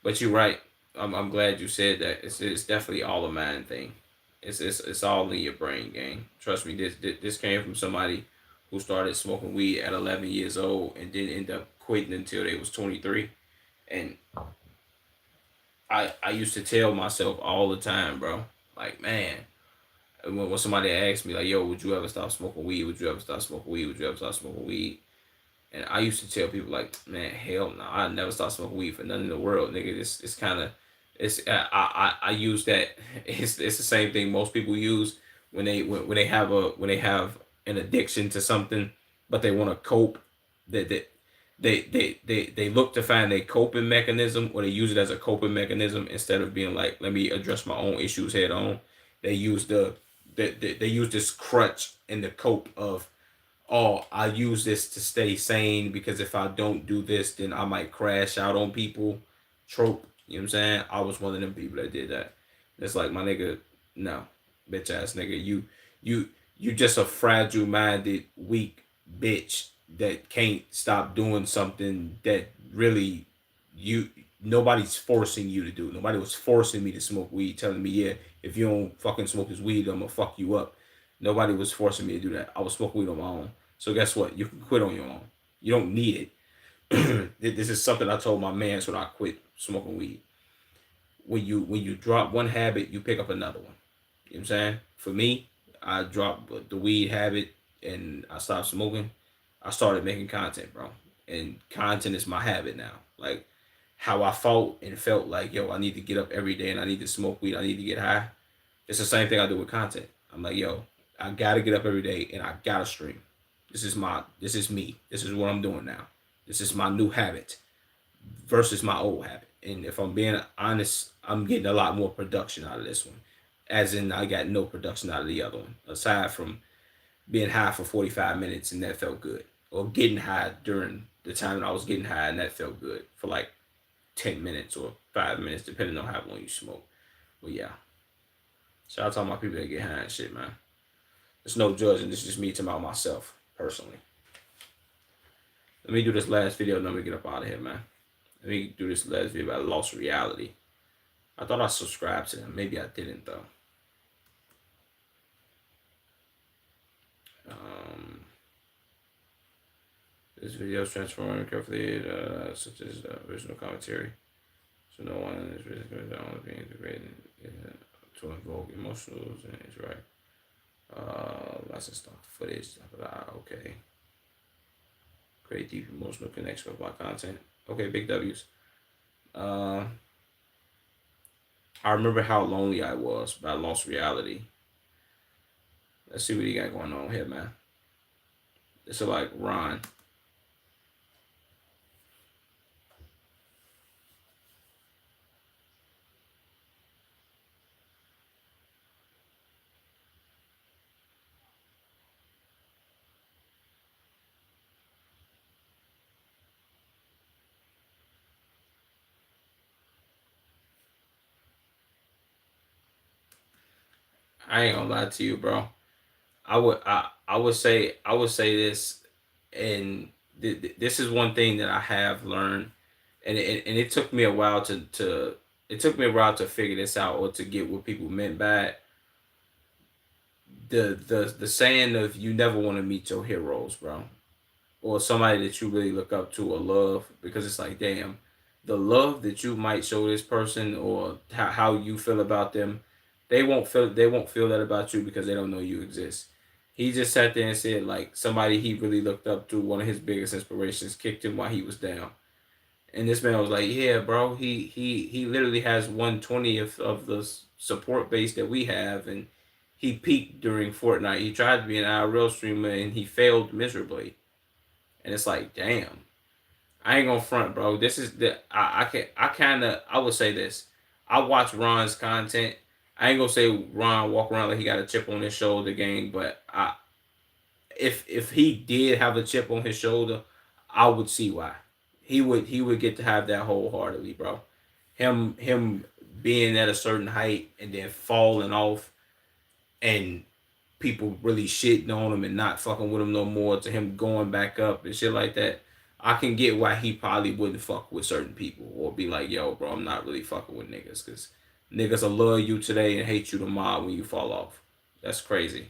But you're right. I'm glad you said that. It's definitely all a mind thing. It's all in your brain, gang. Trust me. This came from somebody who started smoking weed at 11 years old and didn't end up quitting until they was 23. And I used to tell myself all the time, bro. Like, man, when somebody asked me, like, yo, would you ever stop smoking weed? Would you ever stop smoking weed? Would you ever stop smoking weed? And I used to tell people like, man, hell no, I never stop smoking weed for nothing in the world, nigga. It's kind of it's I use that. It's the same thing most people use when they have an addiction to something, but they want to cope. That they look to find a coping mechanism, or they use it as a coping mechanism instead of being like, let me address my own issues head on. They use they use this crutch in the cope of, oh, I use this to stay sane because if I don't do this, then I might crash out on people. Trope. You know what I'm saying? I was one of them people that did that. It's like, my nigga, no, bitch ass nigga, you you just a fragile minded, weak bitch that can't stop doing something that really you nobody's forcing you to do. Nobody was forcing me to smoke weed, telling me, yeah, if you don't fucking smoke this weed, I'm gonna fuck you up. Nobody was forcing me to do that. I was smoking weed on my own. So guess what? You can quit on your own. You don't need it. This is something I told my man when I quit smoking weed. When you drop one habit, you pick up another one. You know what I'm saying? For me, I dropped the weed habit and I stopped smoking. I started making content, bro. And content is my habit now. Like how I felt and felt like, yo, I need to get up every day and I need to smoke weed. I need to get high. It's the same thing I do with content. I'm like, yo, I gotta get up every day and I gotta stream. This is me. This is what I'm doing now. This is my new habit versus my old habit. And if I'm being honest, I'm getting a lot more production out of this one. As in, I got no production out of the other one, aside from being high for 45 minutes and that felt good. Or getting high during the time that I was getting high and that felt good for like 10 minutes or 5 minutes, depending on how long you smoke. But yeah, shout out to all my people that get high and shit, man. There's no judging. This is just me talking about myself, personally. Let me do this last video and then we get up out of here, man. Let me do this last video about Lost Reality. I thought I subscribed to them. Maybe I didn't, though. Um, this video is transformed carefully, such as original commentary. So no one is really going to be integrated to invoke emotionals and interact. Lots of stock footage. Okay. Create deep emotional connection with my content. Okay, big W's. I remember how lonely I was, but I lost reality. Let's see what he got going on here, man. This is like Ron. I ain't gonna lie to you, bro. I would say this, and this is one thing that I have learned, and it took me a while to it took me a while to figure this out or to get what people meant by it. The saying of you never want to meet your heroes, bro, or somebody that you really look up to or love, because it's like, damn, the love that you might show this person or how you feel about them, they won't feel that about you because they don't know you exist. He just sat there and said like somebody he really looked up to, one of his biggest inspirations, kicked him while he was down. And this man was like, yeah, bro, he literally has 1/20th of the support base that we have, and he peaked during Fortnite. He tried to be an IRL streamer and he failed miserably. And it's like, damn, I ain't gonna front, bro. This is the I kind of I would say this. I watch Ron's content. I ain't gonna say Ron walk around like he got a chip on his shoulder, game, but if he did have a chip on his shoulder, I would see why. He would get to have that wholeheartedly, bro. Him being at a certain height and then falling off and people really shitting on him and not fucking with him no more to him going back up and shit like that. I can get why he probably wouldn't fuck with certain people or be like, yo, bro, I'm not really fucking with niggas because niggas will love you today and hate you tomorrow when you fall off. That's crazy.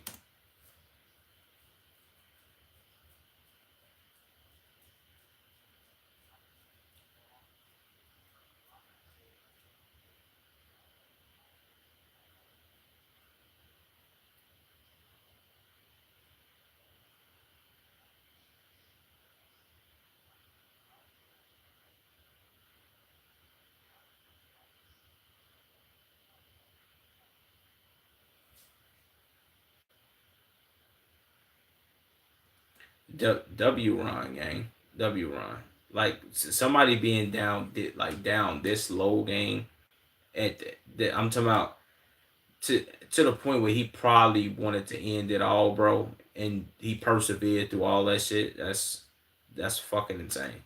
W Ron, gang. W Ron. Like somebody being down, like down this low, gang. At I'm talking about to to the point where he probably wanted to end it all, bro, and he persevered through all that shit. That's fucking insane.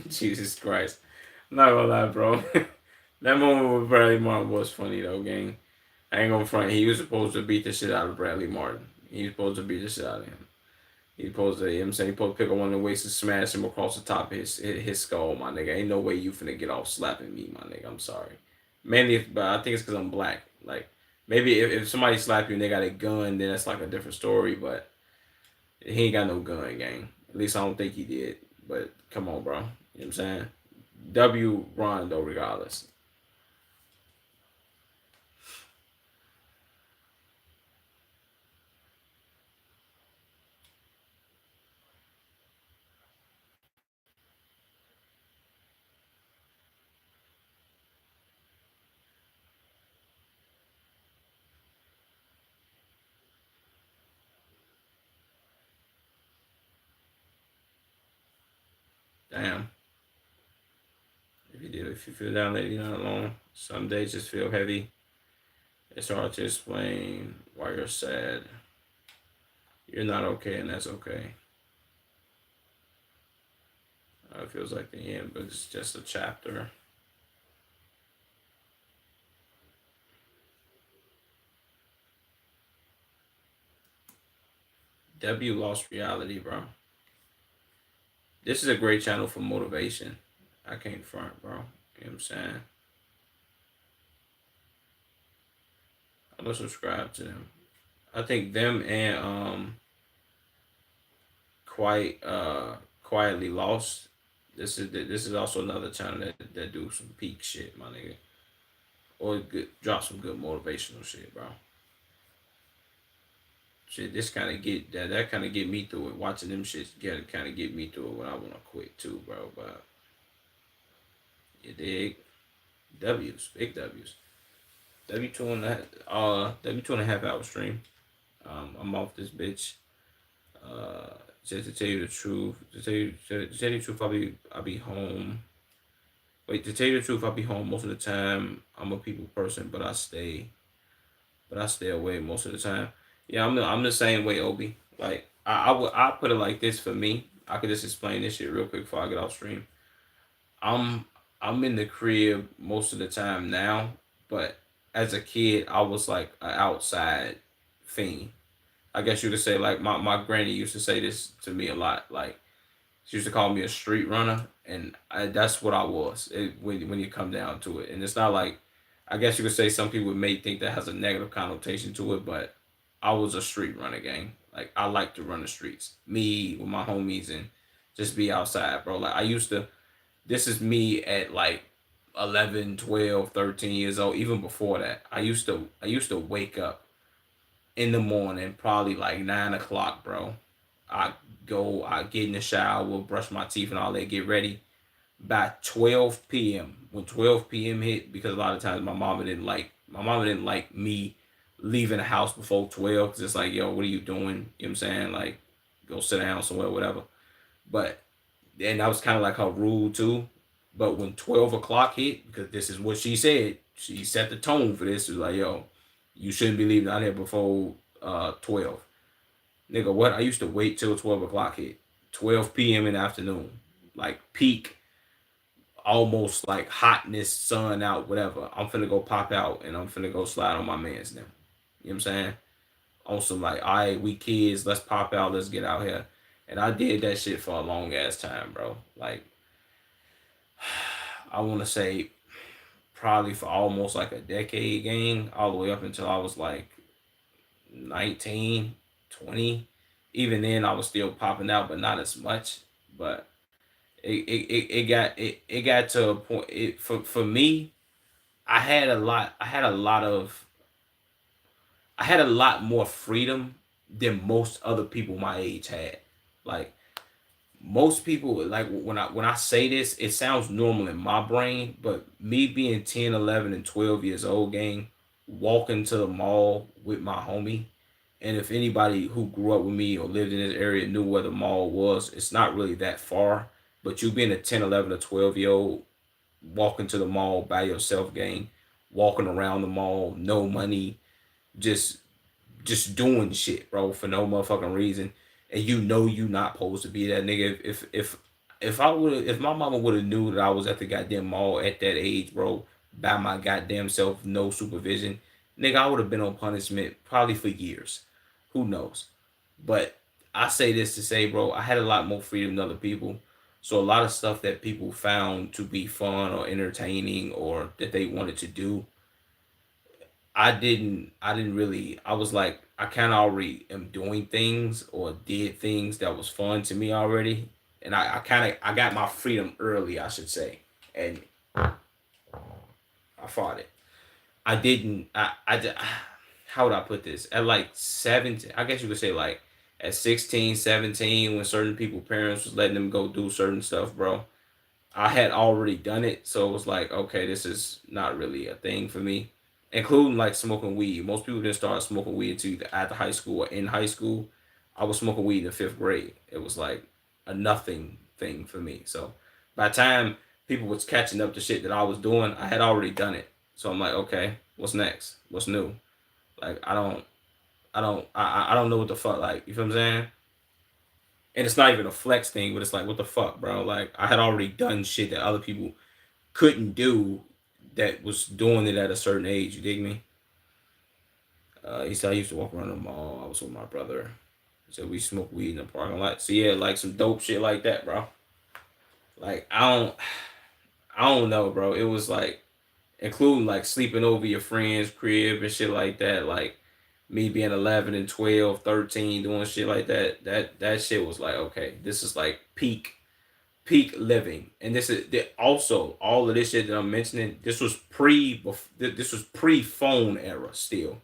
Jesus Christ. Not gonna lie, bro. That moment with Bradley Martin was funny though, gang. I ain't gonna front. He was supposed to beat the shit out of Bradley Martin. He was supposed to beat the shit out of him. He supposed to, you know what I'm saying? He supposed to pick up one of the weights and smash him across the top of his skull, my nigga. Ain't no way you finna get off slapping me, my nigga. I'm sorry. Mainly, but I think it's because I'm black. Like, maybe if somebody slap you and they got a gun, then that's like a different story, but he ain't got no gun, gang. At least I don't think he did. But come on, bro. You know what I'm saying? W Rondo regardless. Damn. If you feel down lately, you're not alone. Some days just feel heavy. It's hard to explain why you're sad. You're not okay, and that's okay. It feels like the end, but it's just a chapter. W lost reality, bro. This is a great channel for motivation. I can't front, bro. You know what I'm saying? I'm gonna subscribe to them. I think them and quite quietly lost. This is also another channel that do some peak shit, my nigga, or drop some good motivational shit, bro. Shit, this kind of get that kind of get me through it. Watching them shit get kind of get me through it when I want to quit too, bro. But you dig? W's, big W's. W2.5 hour stream. I'm off this bitch. Just to tell you the truth, to tell you the truth, I'll be home. Wait, to tell you the truth, I'll be home most of the time. I'm a people person, but I stay away most of the time. Yeah, I'm the same way, Obi. Like I put it like this for me. I could just explain this shit real quick before I get off stream. I'm I'm in the crib most of the time now, but as a kid, I was like an outside fiend. I guess you could say like my granny used to say this to me a lot. Like she used to call me a street runner, and that's what I was when you come down to it. And it's not like I guess you could say some people may think that has a negative connotation to it, but I was a street runner, gang. Like I like to run the streets, me with my homies, and just be outside, bro. Like I used to. This is me at like 11, 12, 13 years old. Even before that, I used to wake up in the morning, probably like 9 o'clock, bro. I get in the shower, brush my teeth and all that, get ready. By 12 p.m. When 12 p.m. hit, because a lot of times my mama didn't like me leaving the house before 12 because it's like, yo, what are you doing? You know what I'm saying? Like, go sit down somewhere, whatever. But and that was kind of like her rule too. But when 12 o'clock hit, because this is what she said, she set the tone for this. It was like, yo, you shouldn't be leaving out here before 12. Nigga, what? I used to wait till 12 o'clock hit. 12 p.m. in the afternoon. Like peak, almost like hotness, sun out, whatever. I'm finna go pop out and I'm finna go slide on my man's now. You know what I'm saying? On some like, all right, we kids, let's pop out, let's get out here. And I did that shit for a long ass time, bro. Like, I want to say probably for almost like a decade, gang, all the way up until I was like 19, 20. Even then, I was still popping out, but not as much. But it got to a point. For me, I had a lot more freedom than most other people my age had. Like most people, like when I say this, it sounds normal in my brain, but me being 10, 11, and 12 years old, gang, walking to the mall with my homie, and if anybody who grew up with me or lived in this area knew where the mall was, it's not really that far. But you being a 10, 11, or 12-year old walking to the mall by yourself, gang, walking around the mall, no money, just just doing shit, bro, for no motherfucking reason, and you know you not supposed to be that nigga. If if my mama would have knew that I was at the goddamn mall at that age, bro, by my goddamn self, no supervision, nigga, I would have been on punishment probably for years. Who knows? But I say this to say, bro, I had a lot more freedom than other people. So a lot of stuff that people found to be fun or entertaining or that they wanted to do, I didn't really. I was like, I kind of already am doing things or did things that was fun to me already, and I kind of I got my freedom early, I should say, and I fought it. I didn't. How would I put this? At like 17, I guess you could say like at 16, 17, when certain people parents was letting them go do certain stuff, bro. I had already done it, so it was like, okay, this is not really a thing for me. Including like smoking weed. Most people didn't start smoking weed until either after high school or in high school. I was smoking weed in fifth grade. It was like a nothing thing for me. So by the time people was catching up to shit that I was doing, I had already done it. So I'm like, okay, what's next? What's new? Like I don't know what the fuck. Like, you feel what I'm saying? And it's not even a flex thing, but it's like, what the fuck, bro? Like, I had already done shit that other people couldn't do that was doing it at a certain age. You dig me? He said I used to walk around the mall. I was with my brother. He said we smoked weed in the parking lot. So yeah, like some dope shit like that, bro. Like I don't know, bro. It was like including like sleeping over your friend's crib and shit like that. Like me being 11 and 12, 13, doing shit like that. That shit was like, okay, this is like peak living. And this is also all of this shit that I'm mentioning. This was pre phone era still.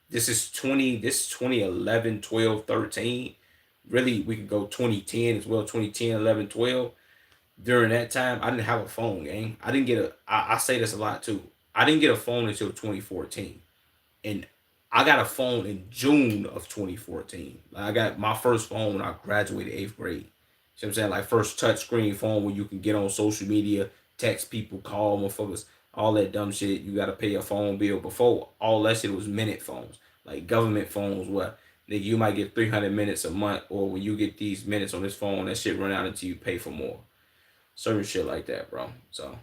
This is 2011, 12, 13. Really, we could go 2010 as well, 2010, 11, 12. During that time, I didn't have a phone, gang. I didn't get I say this a lot too. I didn't get a phone until 2014. And I got a phone in June of 2014. Like, I got my first phone when I graduated eighth grade. See what I'm saying? Like first touchscreen phone where you can get on social media, text people, call motherfuckers, all that dumb shit. You gotta pay a phone bill. Before all that shit was minute phones, like government phones where that you might get 300 minutes a month, or when you get these minutes on this phone, that shit run out until you pay for more. Certain shit like that, bro. So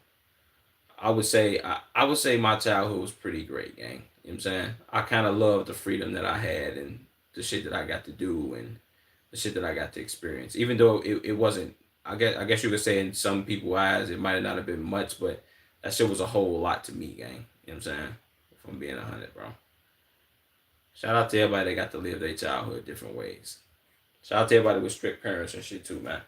I would say my childhood was pretty great, gang. You know what I'm saying? I kind of love the freedom that I had and the shit that I got to do and the shit that I got to experience. Even though it wasn't, I guess you could say in some people's eyes it might not have been much, but that shit was a whole lot to me, gang. You know what I'm saying? If I'm being 100, bro. Shout out to everybody that got to live their childhood different ways. Shout out to everybody with strict parents and shit too, man.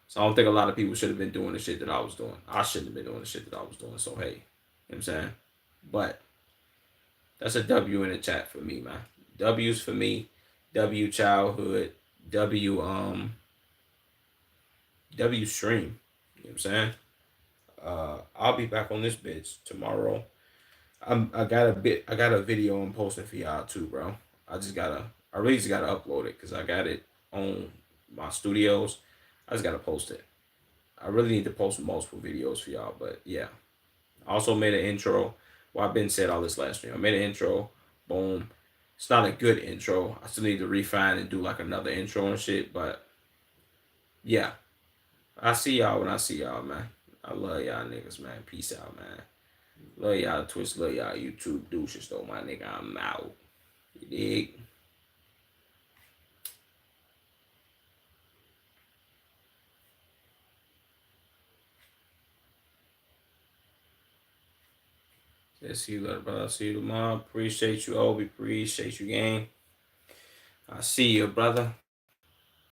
So I don't think a lot of people should have been doing the shit that I was doing. I shouldn't have been doing the shit that I was doing. So hey, you know what I'm saying? But that's a W in the chat for me, man. W's for me. W childhood. W W stream. You know what I'm saying? I'll be back on this bitch tomorrow. I got a video I'm posting for y'all too, bro. I really just gotta upload it because I got it on my studios. I just gotta post it. I really need to post multiple videos for y'all, but yeah. I also made an intro. Well, I've been said all this last stream. I made an intro. Boom. It's not a good intro. I still need to refine and do like another intro and shit, but yeah. I see y'all when I see y'all, man. I love y'all niggas, man. Peace out, man. Love y'all Twitch, love y'all YouTube douches though, my nigga. I'm out. You dig? Let's see you later, brother. See you tomorrow. Appreciate you, Obi. Appreciate you, gang. I see you, brother.